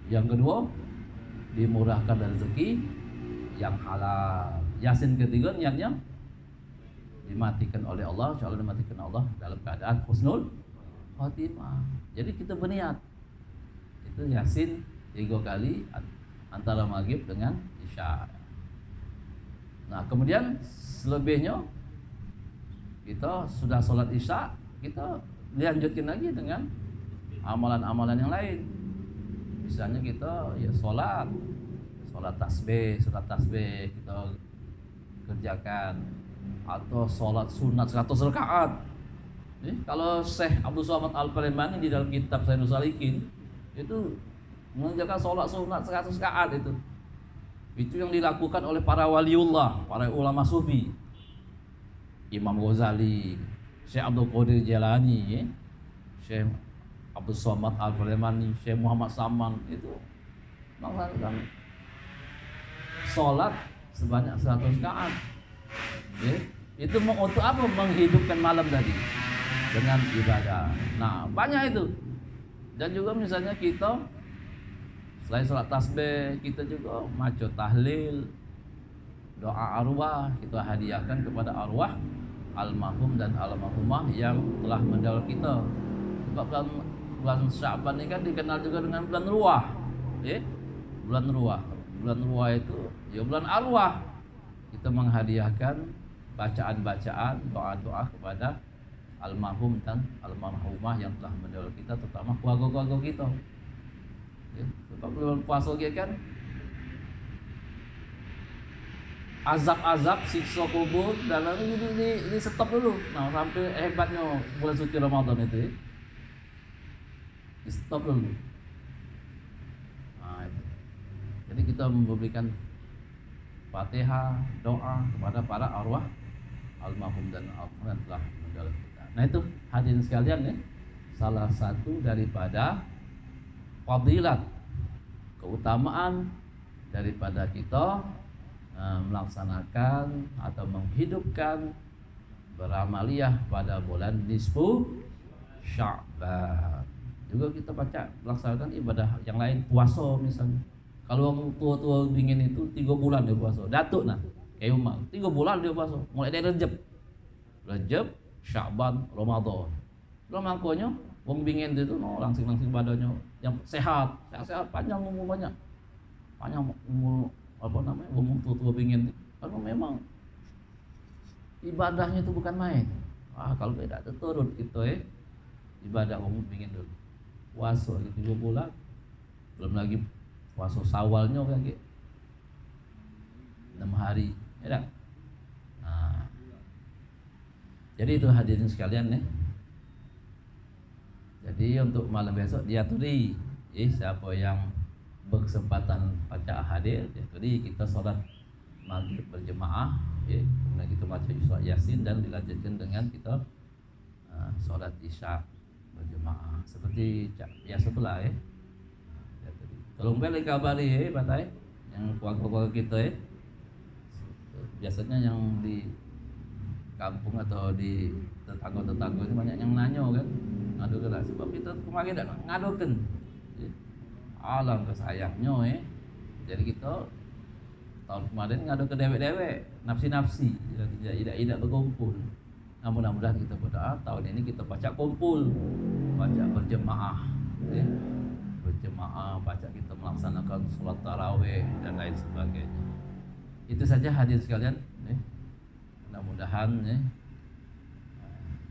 Yang kedua, dimurahkan rezeki yang halal. Yasin ketiga niatnya dimatikan oleh Allah, insyaallah dimatikan Allah dalam keadaan husnul khatimah. Jadi kita berniat itu Yasin 3 kali antara maghrib dengan isya. Nah, kemudian selebihnya kita sudah sholat isya, kita dilanjutkan lagi dengan amalan-amalan yang lain. Misalnya kita sholat tasbih kita kerjakan, atau sholat sunat 100 rakaat. Kalau Syekh Abdul Somad Al-Palembani di dalam kitab Sayyidus Salikin itu mengerjakan sholat sunat 100 rakaat itu. Itu yang dilakukan oleh para waliullah, para ulama sufi. Imam Ghazali, Syekh Abdul Qadir Jalani, ya. Syekh Abdul Somad Al-Falemani, Syekh Muhammad Saman itu melaksanakan sholat sebanyak 100 rakaat. Ya. Itu untuk apa? Menghidupkan malam tadi dengan ibadah. Nah, banyak itu. Dan juga misalnya kita selain sholat tasbih, kita juga maca tahlil, doa arwah, kita hadiahkan kepada arwah almarhum dan almarhumah yang telah meninggal kita. Sebab bulan Sya'ban ini kan dikenal juga dengan bulan ruah, ya? Bulan ruah. Bulan ruah itu ya bulan arwah. Kita menghadiahkan bacaan-bacaan, doa-doa kepada almarhum dan almarhumah yang telah meninggal kita, terutama keluarga-keluarga kita. Ya, sebab bulan puasa kan azab-azab, siksa kubur, dan ini stop dulu. Nah, sampai hebatnya bulan suci Ramadan itu, ya. Di stop dulu. Nah, itu. Jadi kita memberikan Fatihah, doa kepada para arwah almarhum dan almarhum yang telah meninggal kita. Nah, itu hadirin sekalian, ya, salah satu daripada fadilat, keutamaan daripada kita melaksanakan atau menghidupkan beramaliyah pada bulan nisfu Sya'ban. Juga kita melaksanakan ibadah yang lain, puasa misalnya. Kalau orang tua-tua dingin itu 3 bulan dia puasa. Datuk nah, kayak Umar, 3 bulan dia puasa. Mulai dari Rejab, Sya'ban, Ramadan. Belum makanya wong bingin itu langsing badannya yang sehat panjang umur banyak umur umur tua bingin karena memang ibadahnya itu bukan main. Kalau tidak turun itu ibadah umur bingin dulu puasa 3 bulan, belum lagi puasa Syawalnya lagi 6 hari, ya. Nah, jadi itu hadirin sekalian, ya. Jadi untuk malam besok diaturi, siapa yang berkesempatan baca hadir, diaturi kita sholat maghrib berjemaah, kemudian kita baca surat Yasin dan dilanjutkan dengan kita sholat isya berjemaah seperti biasa pula, ya. Tolong beli kabari, batai yang keluarga kita, biasanya yang di kampung atau di tetangga-tetangga ini banyak yang nanya kan, ngadukan lah. Sebab kita kemarin tidak ngadukan, alam kesayangnya, jadi kita tahun kemarin ngadu ke dewek-dewek, nafsi-nafsi, tidak berkumpul. Namun mudah-mudahan kita berdoa tahun ini kita baca kumpul, baca berjemaah, berjemaah, baca kita melaksanakan sholat tarawih dan lain sebagainya. Itu saja hadirin sekalian. Mudah-mudahan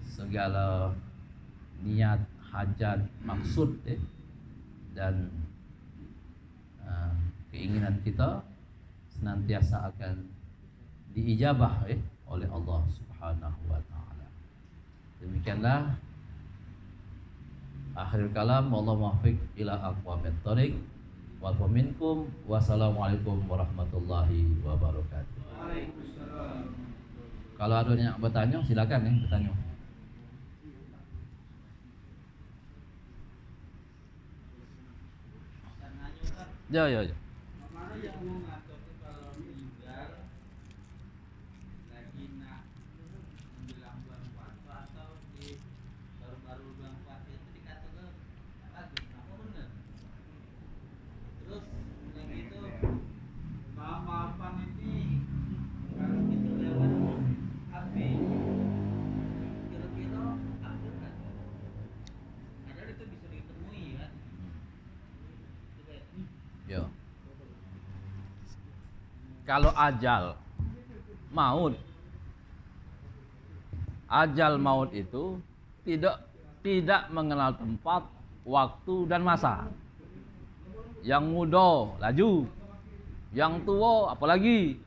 segala niat, hajat, maksud dan keinginan kita senantiasa akan diijabah oleh Allah Subhanahu wa taala. Demikianlah akhir kalam, wallahu muwaffiq ila aqwamit thoriq. Wa minkum, wassalamualaikum warahmatullahi wabarakatuh. Waalaikumsalam. Kalau ada yang bertanya silakan bertanya. Ya. Mana yang mau ngatur kalau meninggal lagi nak menjelang bulan puasa atau di baru-baru bulan puasa itu dikatakan lagi apa benar? Terus yang itu maaf-maafan ini kalau kita lewat HP kira-kira apa kan? Padahal itu bisa ditemui kan? Ya. Kalau ajal maut itu tidak mengenal tempat, waktu dan masa. Yang muda laju, yang tua apalagi,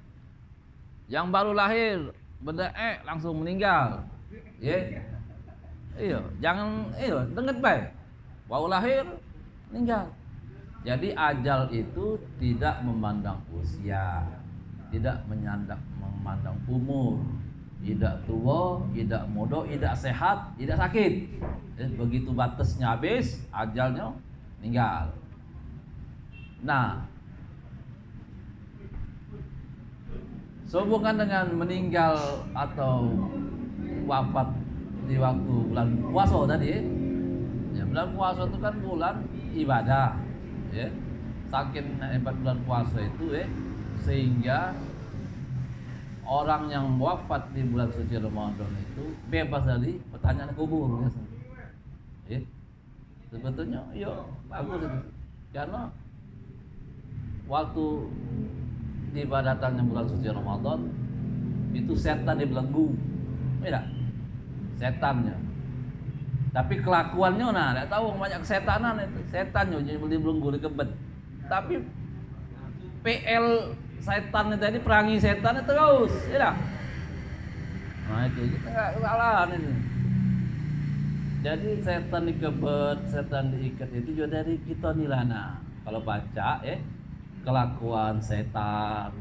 yang baru lahir berdaek langsung meninggal. Iya, jangan dengar baik. Baru lahir meninggal. Jadi ajal itu tidak memandang usia, tidak memandang umur, tidak tua, tidak muda, tidak sehat, tidak sakit. Begitu batasnya habis, ajalnya meninggal. Nah, sehubungan dengan meninggal atau wafat di waktu bulan puasa tadi, ya bulan puasa itu kan bulan ibadah, ya. Saking hebat bulan puasa itu, sehingga orang yang wafat di bulan suci Ramadan itu bebas dari pertanyaan kubur, ya. Sebetulnya, yuk bagus itu, karena waktu di ibadatannya bulan suci Ramadan itu setan dibelenggu, tidak? Setannya. Tapi kelakuannya tidak tahu, banyak kesetanan itu. Setannya jadi dibelenggu dikebet. Tapi PL setan itu tadi perangi setan itu terus, tidak? Nah itu kita nggak kesalahan ini. Jadi setan dikebet, setan diikat itu juga dari kita nilana. Kalau baca, kelakuan setan,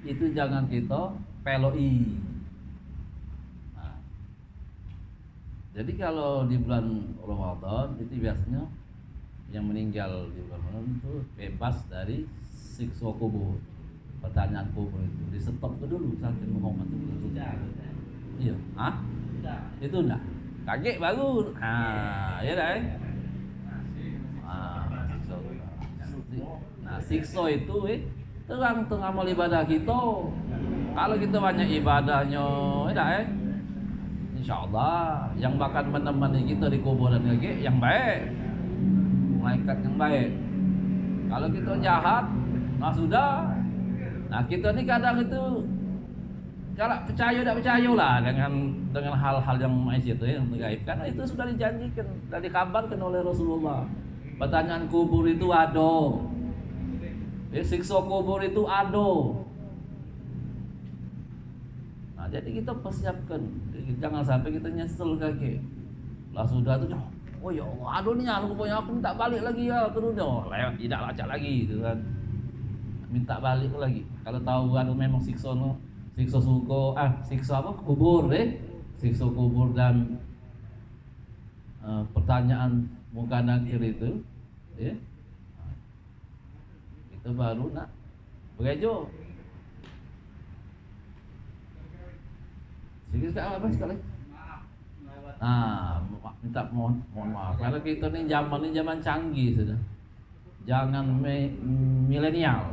itu jangan kita peloi. Nah, jadi kalau di bulan Ramadan itu biasanya yang meninggal di bulan Ramadan itu bebas dari siksa kubur, pertanyaan kubur itu di stop dulu sampai Muhammad itu. Iya, itu enggak. Kaget baru. Ya dah. Nah, siksa itu tergantung amal ibadah kita. Kalau kita banyak ibadahnya, insya Allah yang bakal menemani kita di kuburan lagi yang baik, malaikat yang baik. Kalau kita jahat, nah sudah. Nah kita ni kadang itu kalau percaya tidak percaya lah dengan hal-hal yang itu yang gaib, karena itu sudah dijanjikan, sudah dikabarkan oleh Rasulullah. Pertanyaan kubur itu ada, siksa kubur itu ada. Nah jadi kita persiapkan, jangan sampai kita nyesel kaki. Lah sudah tuh, oh ya Allah, aduh nih aku minta balik lagi ya, terus lewat tidak lacak lagi, gitu kan. Minta balik lagi. Kalau tahu aduh memang siksa kubur, siksa kubur dan pertanyaan muka nakir itu, itu baru nak berejo. Sekali. Nah, minta mohon maaf. Karena kita ini zaman canggih sudah. Jangan milenial.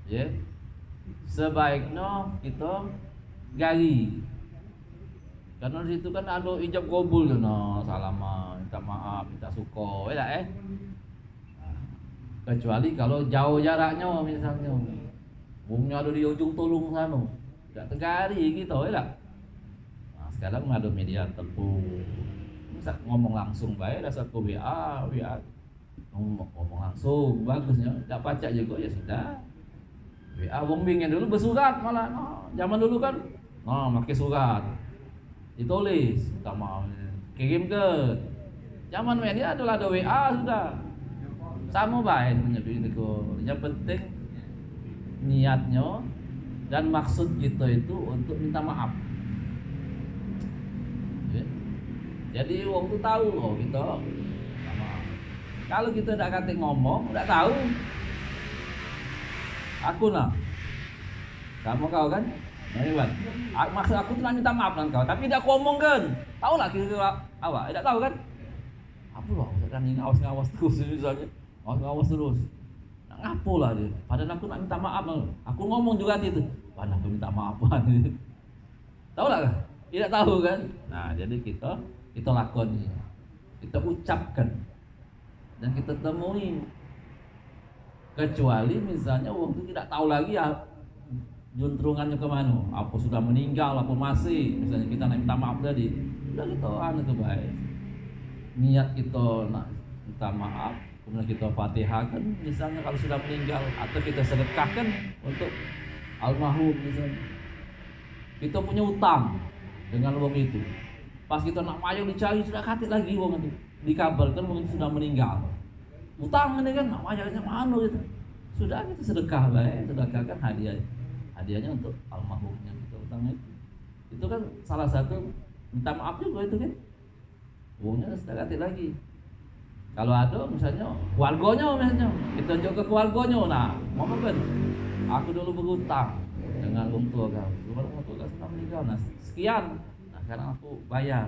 Ya. Sebaiknya kita gali. Karena di situ kan ada ijab kabul tuh, salaman, minta maaf, minta syukur, kecuali kalau jauh jaraknya misalnya, bungnya ada di ujung tulung sana, tidak tegari gitu, Nah sekarang ada media telepon, bisa ngomong langsung baik, dasar ke WA, ngomong langsung, bagusnya, tidak baca juga ya sudah. WA wong bingin dulu bersurat malah, zaman dulu kan, pakai surat. Ditulis, minta maaf, kirim ke zaman media adalah ada WA sudah sama baik menyebut itu. Yang penting niatnya dan maksud kita itu untuk minta maaf. Jadi wong itu tahu kita minta maaf. Kalau kita tidak kata ngomong, tidak tahu. Aku kamu kau kan? Maksud aku tuh minta maaf dengan kau, tapi tidak ngomong kan? Tahu lah kira-kira awak, tidak tahu kan? Apa loh, kan ngawas terus misalnya, ngawas terus. Nah, ngapo lah dia. Padahal aku nak minta maaf, aku ngomong juga itu. Padahal aku minta maaf kan? Tahu lah kan? Tidak tahu kan? Nah, jadi kita lakoni, kita ucapkan dan kita temui. Kecuali misalnya waktu tidak tahu lagi ya juntrungannya kemana, apa sudah meninggal, apa masih, misalnya kita nak minta maaf tadi, udah kita itu baik, niat kita nak minta maaf, kemudian kita fatihahkan misalnya kalau sudah meninggal, atau kita sedekahkan untuk almarhum misalnya. Kita punya utang dengan wong itu, pas kita nak mayu dicari sudah katik lagi wong itu, dikabarkan wong itu sudah meninggal. utang ini kan wajahnya mana gitu. Sudah kita sedekah baik, sedekahkan hadiahnya untuk almarhumnya kita utang itu. Itu kan salah satu minta maaf juga itu kan. Uangnya sudah ganti lagi. Kalau ada misalnya keluarganya misalnya, kita tunjuk ke keluarganya, nah mau apa kan? Aku dulu berhutang dengan orang tua kamu. Cuma orang tua kamu sudah meninggal, nah sekian. Nah sekarang aku bayar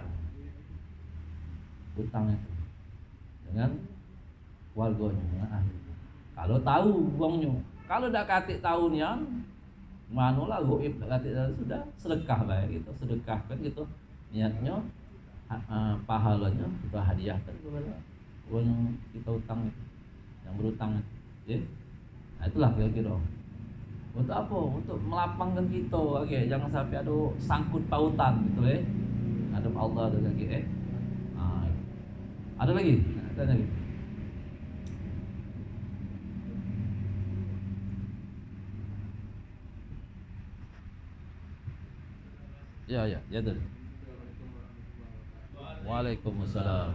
hutang itu dengan keluarganya, dengan ahli. Kalau tahu uangnya, kalau tidak katik tahunnya, manulah goib tidak katik sudah sedekah baik gitu, sedekahkan gitu niatnya, pahalanya kita hadiahkan kepada uang yang kita utang itu, yang berutang itu, ya. Nah itulah kira-kira. Untuk apa? Untuk melapangkan kita, oke. Jangan sampai ada sangkut pautan gitu, ada Allah ada lagi, Nah, ada lagi, ada lagi. Ya, tuh. Waalaikumsalam.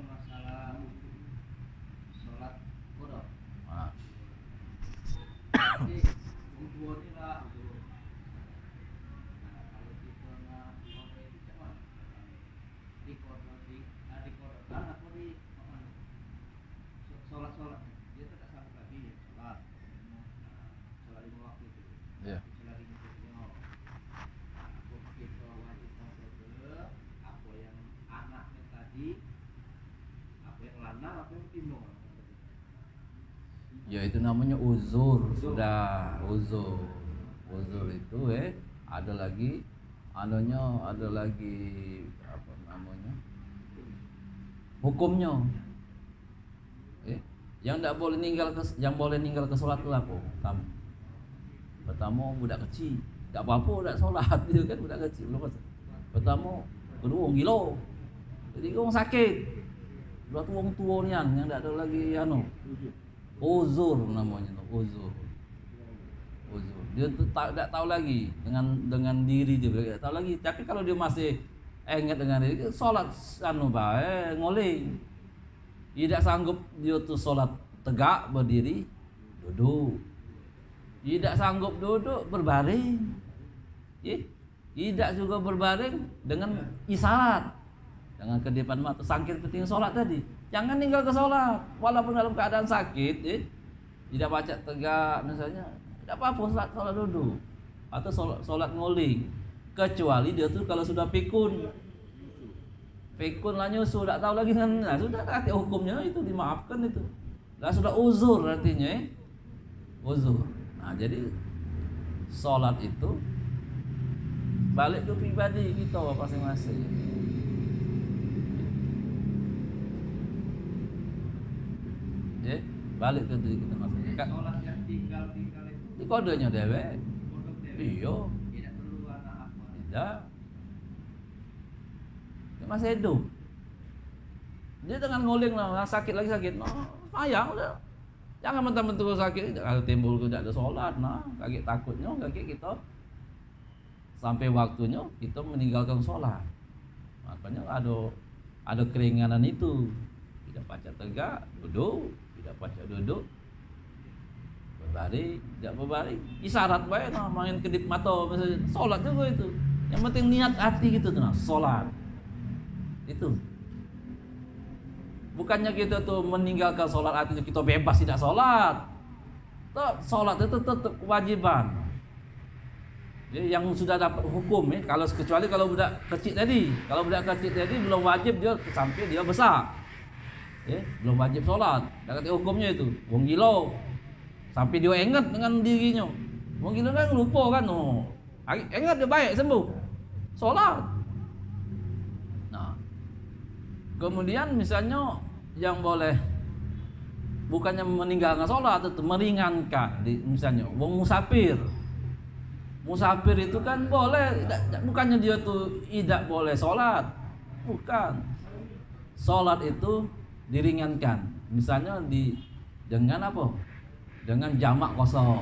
Masalah sholat qada. Ah. Jadi dua ini lah. Kalau kita nak sampai di mana? Di qada kan aku di sholat dia tak sampai lagi sholat. Sholat lima waktu itu. Ya. Sholat lima waktu. Kita wajib masuk apa yang anaknya tadi, apa yang lanang, apa yang tino. Ya itu namanya uzur. Sudah uzur itu ada lagi ada lagi apa namanya hukumnya yang tidak boleh ninggal ke sholat itu apa? Pertama budak kecil tidak apa-apa tidak sholat gitu kan, budak kecil belum. Pertama kedua orang gila, jadi orang sakit, dua tu orang tua yang tidak ada lagi uzur namanya, uzur. Dia tuh tidak tahu lagi dengan diri dia, tidak tahu lagi. Tapi kalau dia masih ingat dengan diri, sholat baik ngoling. Tidak sanggup dia tuh sholat tegak berdiri, duduk. Tidak sanggup duduk berbaring. Tidak juga berbaring dengan isyarat, dengan kedipan mata, sangkir ketinggian sholat tadi. Jangan tinggal ke sholat, walaupun dalam keadaan sakit, tidak baca tegak misalnya, tidak apa-apa sholat duduk atau sholat ngoling. Kecuali dia tuh kalau sudah pikun lah nyusu, tidak tahu lagi nah sudah arti hukumnya itu dimaafkan itu. Lah sudah uzur artinya, uzur. Nah jadi sholat itu balik ke pribadi kita masing-masing. Balik ke diri kita masing-masing. Sholat yang tinggal itu Ini kodenya dewek. Iya. Tidak perlu anak apa. Tidak. Dia masih hidup. Dia dengan nguling lah, sakit lagi sakit. Nah, sayang udah. Jangan mentang-mentang sakit, kalau timbul tidak ada sholat, nah kaget takutnya, kaget kita sampai waktunya kita meninggalkan sholat. Makanya ada keringanan itu. Tidak baca tegak, duduk, tidak baca duduk, berbaring, tidak berbaring. Isyarat baik, nah main kedip mata, misalnya sholat juga itu. Yang penting niat hati gitu, nah sholat itu. Bukannya kita tuh meninggalkan sholat artinya kita bebas tidak sholat. Sholat itu tetap kewajiban. Jadi yang sudah dapat hukum kalau kecuali kalau budak kecil tadi. Kalau budak kecil tadi belum wajib dia sampai dia besar. Belum wajib sholat. Dah kata hukumnya itu. Wong gila sampai dia ingat dengan dirinya. Wong gila kan lupa kan. Ingat dia baik sembuh. Sholat. Nah. Kemudian misalnya yang boleh bukannya meninggalkan sholat, itu meringankan. Misalnya wong musafir itu kan boleh, bukannya dia tuh tidak boleh sholat, bukan. Sholat itu diringankan. Misalnya dengan apa? Dengan jamak kosong.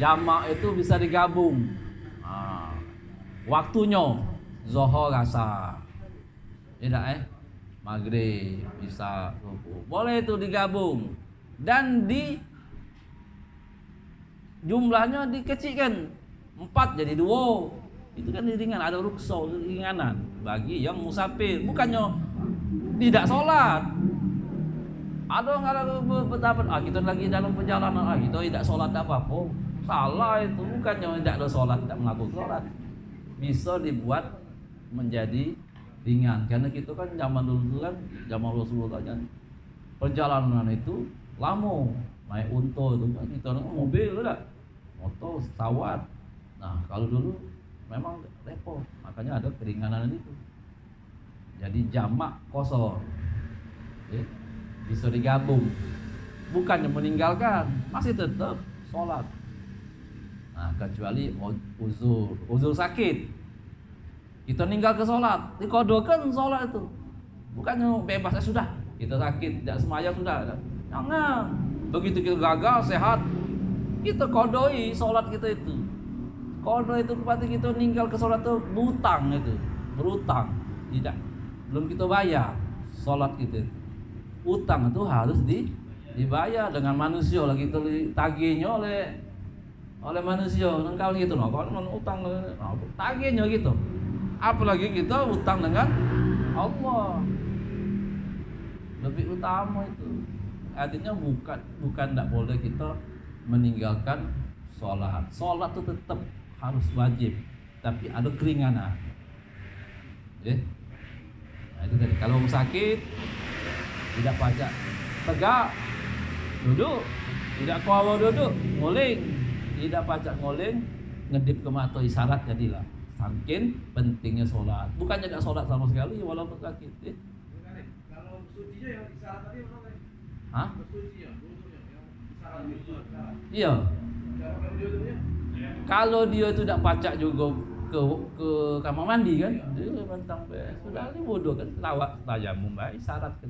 Jamak itu bisa digabung. Waktunya zuhur asar. Tidak maghrib, isya, subuh. Boleh itu digabung. Dan jumlahnya dikecilkan. 4 jadi 2. Itu kan ringan, ada ruksa, keringanan bagi yang musafir. Bukannya tidak sholat. Ada nggak ada pendapat, kita lagi dalam perjalanan, kita tidak sholat apa-apa. Salah itu, bukannya tidak ada sholat, tidak melakukan sholat. Bisa dibuat menjadi ringan, karena kita kan zaman dulu kan, zaman Rasulullah kan, perjalanan itu lama, naik unta itu kan, kita mobil lah, motor, pesawat. Nah kalau dulu memang repot, makanya ada keringanan itu. Jadi jamak kosor, ya, bisa digabung, bukannya meninggalkan, masih tetap sholat. Nah kecuali uzur sakit, kita ninggal ke sholat, dikodokan sholat itu, bukannya bebas sudah, kita sakit tidak semayang sudah, jangan. Begitu kita gagal sehat, kita kodoi sholat kita itu. Kodo itu berarti kita ninggal ke sholat itu berutang, tidak, belum kita bayar sholat kita. Utang itu harus dibayar dengan manusia lagi, itu ditagihnya oleh manusia. Engkau gitu loh, kalau utang tagihnya gitu. Apalagi kita utang dengan Allah, lebih utama itu. Artinya bukan tidak boleh kita meninggalkan sholat. Sholat itu tetap harus wajib, tapi ada keringanan. Nah itu tadi. Kalau sakit tidak pajak, tegak, duduk, tidak kuawa duduk, nguling, tidak pajak nguling, ngedip ke mata isyarat jadilah. Saking pentingnya sholat, bukannya tidak sholat sama sekali walaupun sakit. Kalau sucinya yang isyarat tadi mana? Hah? Sucinya, duduknya, yang isyarat itu. Iya. Kalau dia itu tidak pacak juga ke kamar mandi kan, dia mentang sudah ini bodoh kan, lawak tayamum baik syarat kan.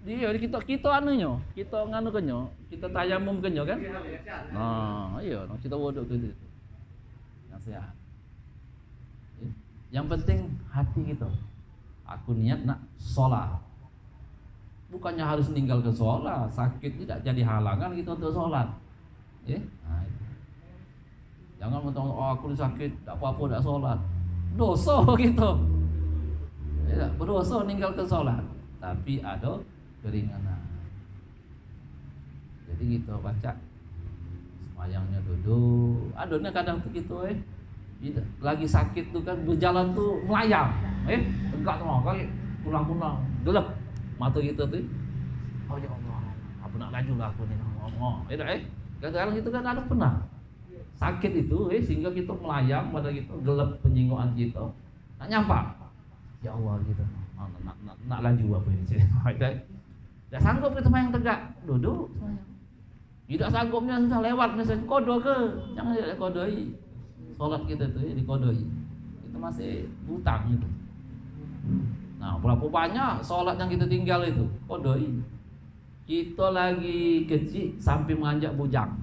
Dia kita anunya, kita nganu kenyo, kita tayamum kenyo kan. Nah, iya, kita bodoh gitu. Yang sehat. Yang penting hati kita. Aku niat nak sholat. Bukannya harus meninggal ke sholat, sakit tidak jadi halangan kita untuk sholat. Nah, itu. Jangan mentang aku sakit, tak apa-apa tak sholat. Dosa gitu. Ya, berdosa meninggal ke sholat. Tapi ada keringanan. Jadi kita baca semayangnya duduk. Adanya kadang tuh gitu lagi sakit tuh kan berjalan tuh melayang. Tegak semua kali pulang-pulang gelap mata kita tuh. Oh ya Allah, apa nak laju lah aku nih ngomong. Kadang-kadang itu kan ada pernah sakit itu sehingga kita melayang pada gitu, gelap penyinggungan kita. Nak nyampak. Ya Allah gitu. Nak laju apa ini sih? Tidak sanggup kita yang tegak, duduk semayang. Tidak sanggupnya sudah lewat misalnya kodo ke, jangan dikodoi. Sholat kita tuh dikodoi. Itu masih hutang itu. Nah, berapa banyak sholat yang kita tinggal itu kodoi. Kita lagi kecil sampai menganjak bujang.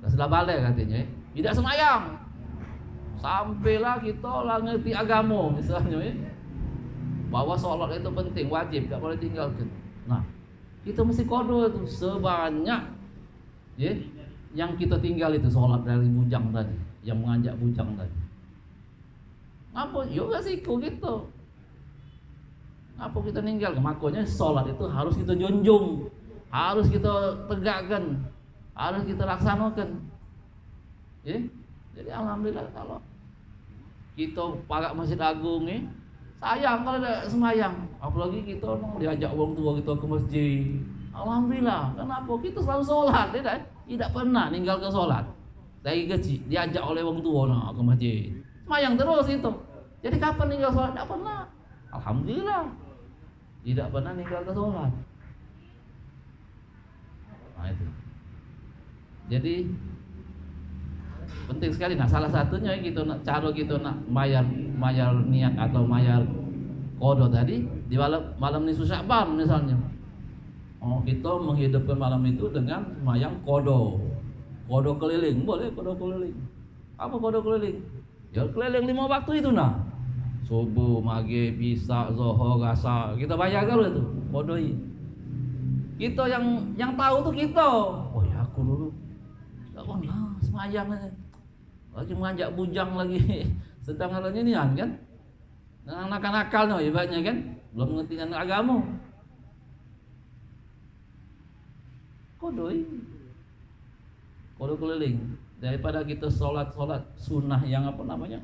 Sudah balik katanya, tidak semayang. Sampailah kita lah ngerti agama misalnya bahwa sholat itu penting, wajib, tidak boleh tinggalkan. Nah, kita mesti kodo itu sebanyak yang kita tinggal itu sholat dari bujang tadi, yang menganjak bujang tadi. Ngapa? Yoga sih kok gitu. Ngapa kita ninggal? Makanya sholat itu harus kita junjung, harus kita tegakkan, harus kita laksanakan. Jadi alhamdulillah kalau kita pakai Masjid Agung sayang kalau ada semayang, apalagi kita diajak orang tua kita ke masjid. Alhamdulillah, kenapa? Kita selalu sholat, tidak pernah ninggal ke sholat. Dari kecil diajak oleh orang tua ke masjid, semayang terus itu. Jadi kapan ninggal sholat? Tidak pernah. Alhamdulillah, tidak pernah ninggal ke sholat. Nah itu. Jadi penting sekali. Nah salah satunya kita cara kita nak mayar niat atau mayar kodo tadi di malam nisfu Sya'ban misalnya. Kita menghidupkan malam itu dengan mayang kodo keliling. Boleh kodo keliling. Apa kodo keliling? Ya keliling 5 waktu itu nah. subuh, maghrib, isya, zuhur, asar. Kita bayar kalau itu, kodoi. Kita yang tahu tuh kita. Oh ya aku dulu. Enggak pernah semayang aja. Lagi mengajak bujang lagi. Sedang halnya ini kan. Dengan nakal-nakal no ibaratnya kan. Belum mengerti agama. Kodoi. Kodo keliling. Daripada kita sholat sunnah yang apa namanya?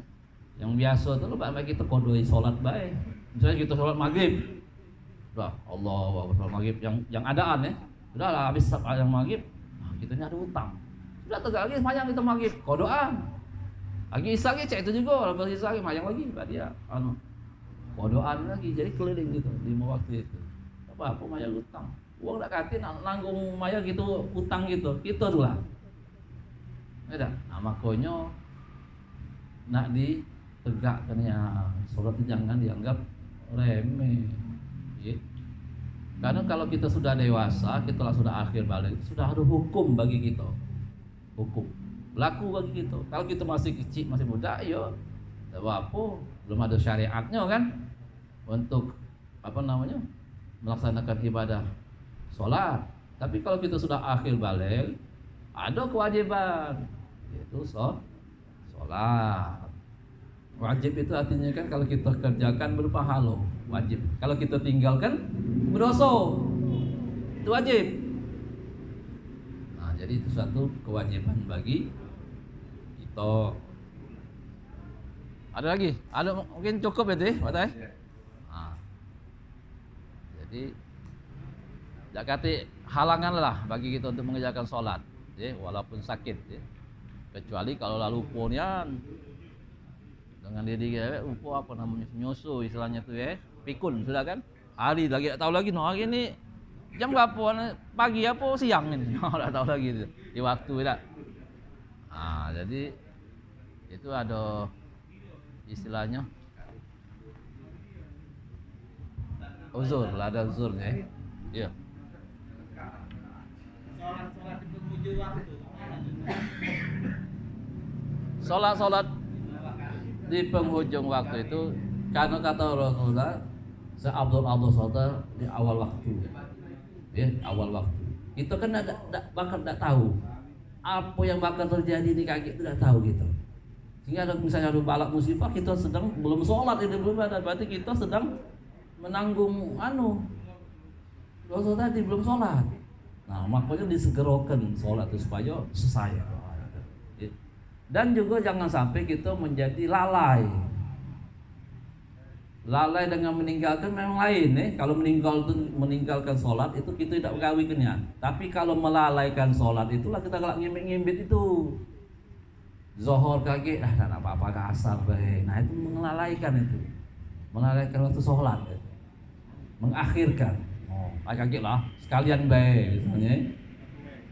Yang biasa tuh lebih kita kodoi sholat baik. Misalnya kita sholat maghrib. Udah Allah sholat maghrib yang adaan ya. Udah lah habis yang maghrib. Nah, kita ini ada utang. Sudah tegak lagi semayang kita maghrib. Kodoan. Lagi isya lagi cek itu juga. Lepas isya lagi mayang lagi. Dia kodoan lagi. Jadi keliling gitu 5 waktu itu. Apa mayang utang. Uang tak kati nanggung mayang gitu utang gitu. Kita tuh lah. Ada. Nah makanya nak ditegakkannya sholat itu jangan dianggap remeh. Ya. Karena kalau kita sudah dewasa, kita sudah akhir balik, sudah ada hukum bagi kita. Hukum berlaku bagi kita. Kalau kita masih kecil, masih muda, yo, tidak apa, belum ada syariatnya kan, untuk apa namanya melaksanakan ibadah sholat. Tapi kalau kita sudah akhir balik, ada kewajiban, yaitu sholat. Wajib itu artinya kan kalau kita kerjakan berpahala, wajib. Kalau kita tinggalkan berdosa, itu wajib. Nah, jadi itu satu kewajiban bagi kita. Ada lagi? Ada mungkin cukup ya deh, Pak Tai? Nah, jadi tak kata halangan lah bagi kita untuk mengerjakan sholat, ya, walaupun sakit, ya. Kecuali kalau lalu punian dengan diri kita lupa apa namanya nyusu istilahnya tuh ya, pikun sudah kan, hari lagi tak tahu lagi, no hari ini jam berapa, pagi apa siang ini, tak tahu lagi itu, di waktu tidak. Nah, jadi itu ada istilahnya uzur, ada uzurnya, ya. Sholat di penghujung waktu. Sholat di penghujung waktu itu karena kata Rasulullah seabdul sholat di awal waktu, ya awal waktu. Kita kan bakal tidak tahu apa yang bakal terjadi di kaki, tidak tahu gitu. Sehingga ada misalnya ada balak musibah, kita sedang belum sholat, itu belum ada, berarti kita sedang menanggung dosa tadi belum sholat. Nah makanya disegerakan sholat itu supaya selesai. Dan juga jangan sampai kita menjadi lalai. Lalai dengan meninggalkan memang lain, Kalau meninggalkan sholat itu kita tidak menggawikannya. Tapi kalau melalaikan sholat itulah kita galak ngimbit itu. Zohor kaget, tak apa-apa ke asar baik. Nah itu melalaikan itu. Melalaikan waktu sholat. Mengakhirkan. Oh, kaget lah. Sekalian baik misalnya.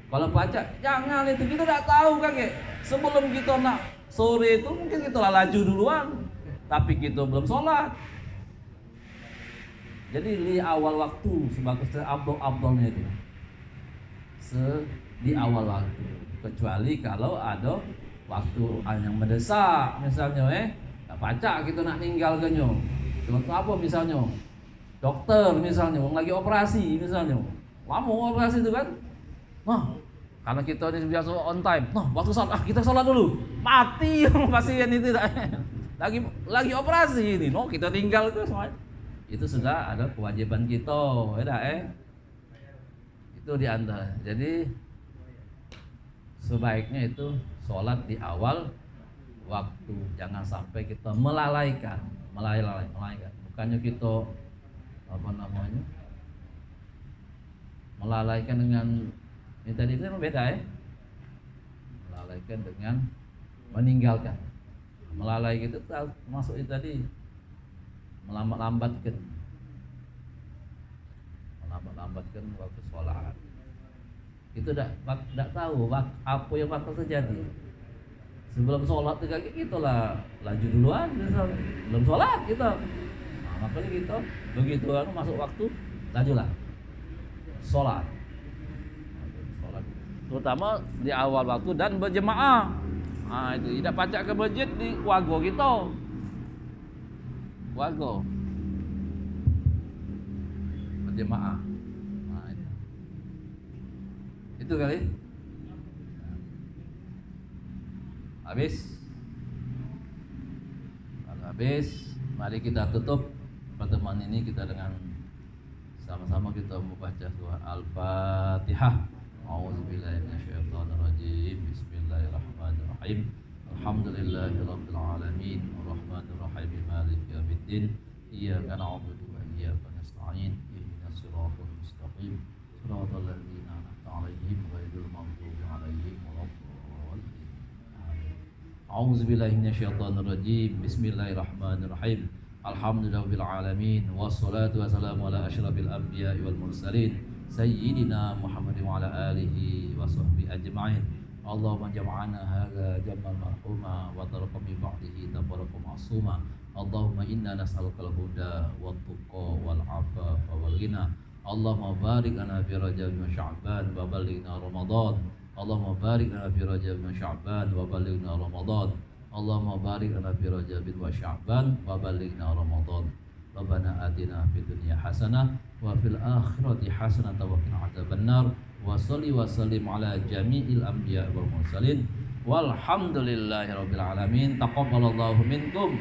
Kalau baca jangan itu, kita tidak tahu kakek. Sebelum kita nak sore itu mungkin kita laju duluan, tapi kita belum sholat. Jadi di awal waktu sebagus abdolnya itu, di awal waktu. Kecuali kalau ada waktu yang mendesak, misalnya baca kita nak tinggalkannya. Contoh apa misalnya? Dokter misalnya, lagi operasi misalnya, lama operasi itu kan. Nah, karena kita ini biasa on time. Nah, waktu sholat, kita sholat dulu. Mati pasien itu lagi operasi ini. No, kita tinggal itu semua. Itu sudah ada kewajiban kita, Itu di antara. Jadi sebaiknya itu sholat di awal waktu. Jangan sampai kita melalaikan. Bukannya kita apa namanya? Melalaikan dengan ini tadi itu beda, Melalaikan dengan meninggalkan. Melalai itu masuk itu tadi melambatkan waktu sholat. Itu tidak tahu apa yang bakal terjadi. Sebelum sholat kita lah laju duluan, misalnya. Belum sholat kita. Nah, makanya kita begitu masuk waktu lajulah sholat. Terutama di awal waktu dan berjemaah. Nah, itu tidak pacak ke masjid di warga kita. wago berjemaah. Nah, itu kali. Habis. Kalau habis, mari kita tutup pertemuan ini kita dengan sama-sama kita membaca surah Al-Fatihah. A'udzubillahi minasyaitonirrajim. Bismillahirrahmanirrahim. Alhamdulillahirabbil alamin, arrahmanir rahim, maliki yaumiddin. Iyyaka na'budu wa iyyaka nasta'in. Ihdinas siratal mustaqim. Shiratal ladzina an'amta 'alaihim ghairil maghdubi 'alaihim waladdallin. Amin. A'udzubillahi minasyaitonirrajim. Bismillahirrahmanirrahim. Alhamdulillahirabbil alamin, wassalatu wassalamu ala asyrafil anbiya'i wal mursalin sayyidina Muhammadin wa ala alihi wa sahbihi ajma'in. Allahumma jam'ana hadza jam'an marhuma wa taraka min ba'dihi tabaraka ma'suma. Allahumma inna nas'alukal huda wat tuqa wal afafa wal ghina. Allahumma barik lana fi Rajab wa Sya'ban wa ballighna Ramadan. Allahumma barik lana fi Rajab wa Sya'ban wa ballighna Ramadan. Allahumma barik lana fi Rajab wa Sya'ban wa ballighna Ramadan. Rabbana atina fid dunya hasanah wa fil akhirati hasanah wa qina adzabannar. Wa shalli wa sallim ala jami'il anbiya wal mursalin walhamdulillahi rabbil alamin. Taqabbalallahu minkum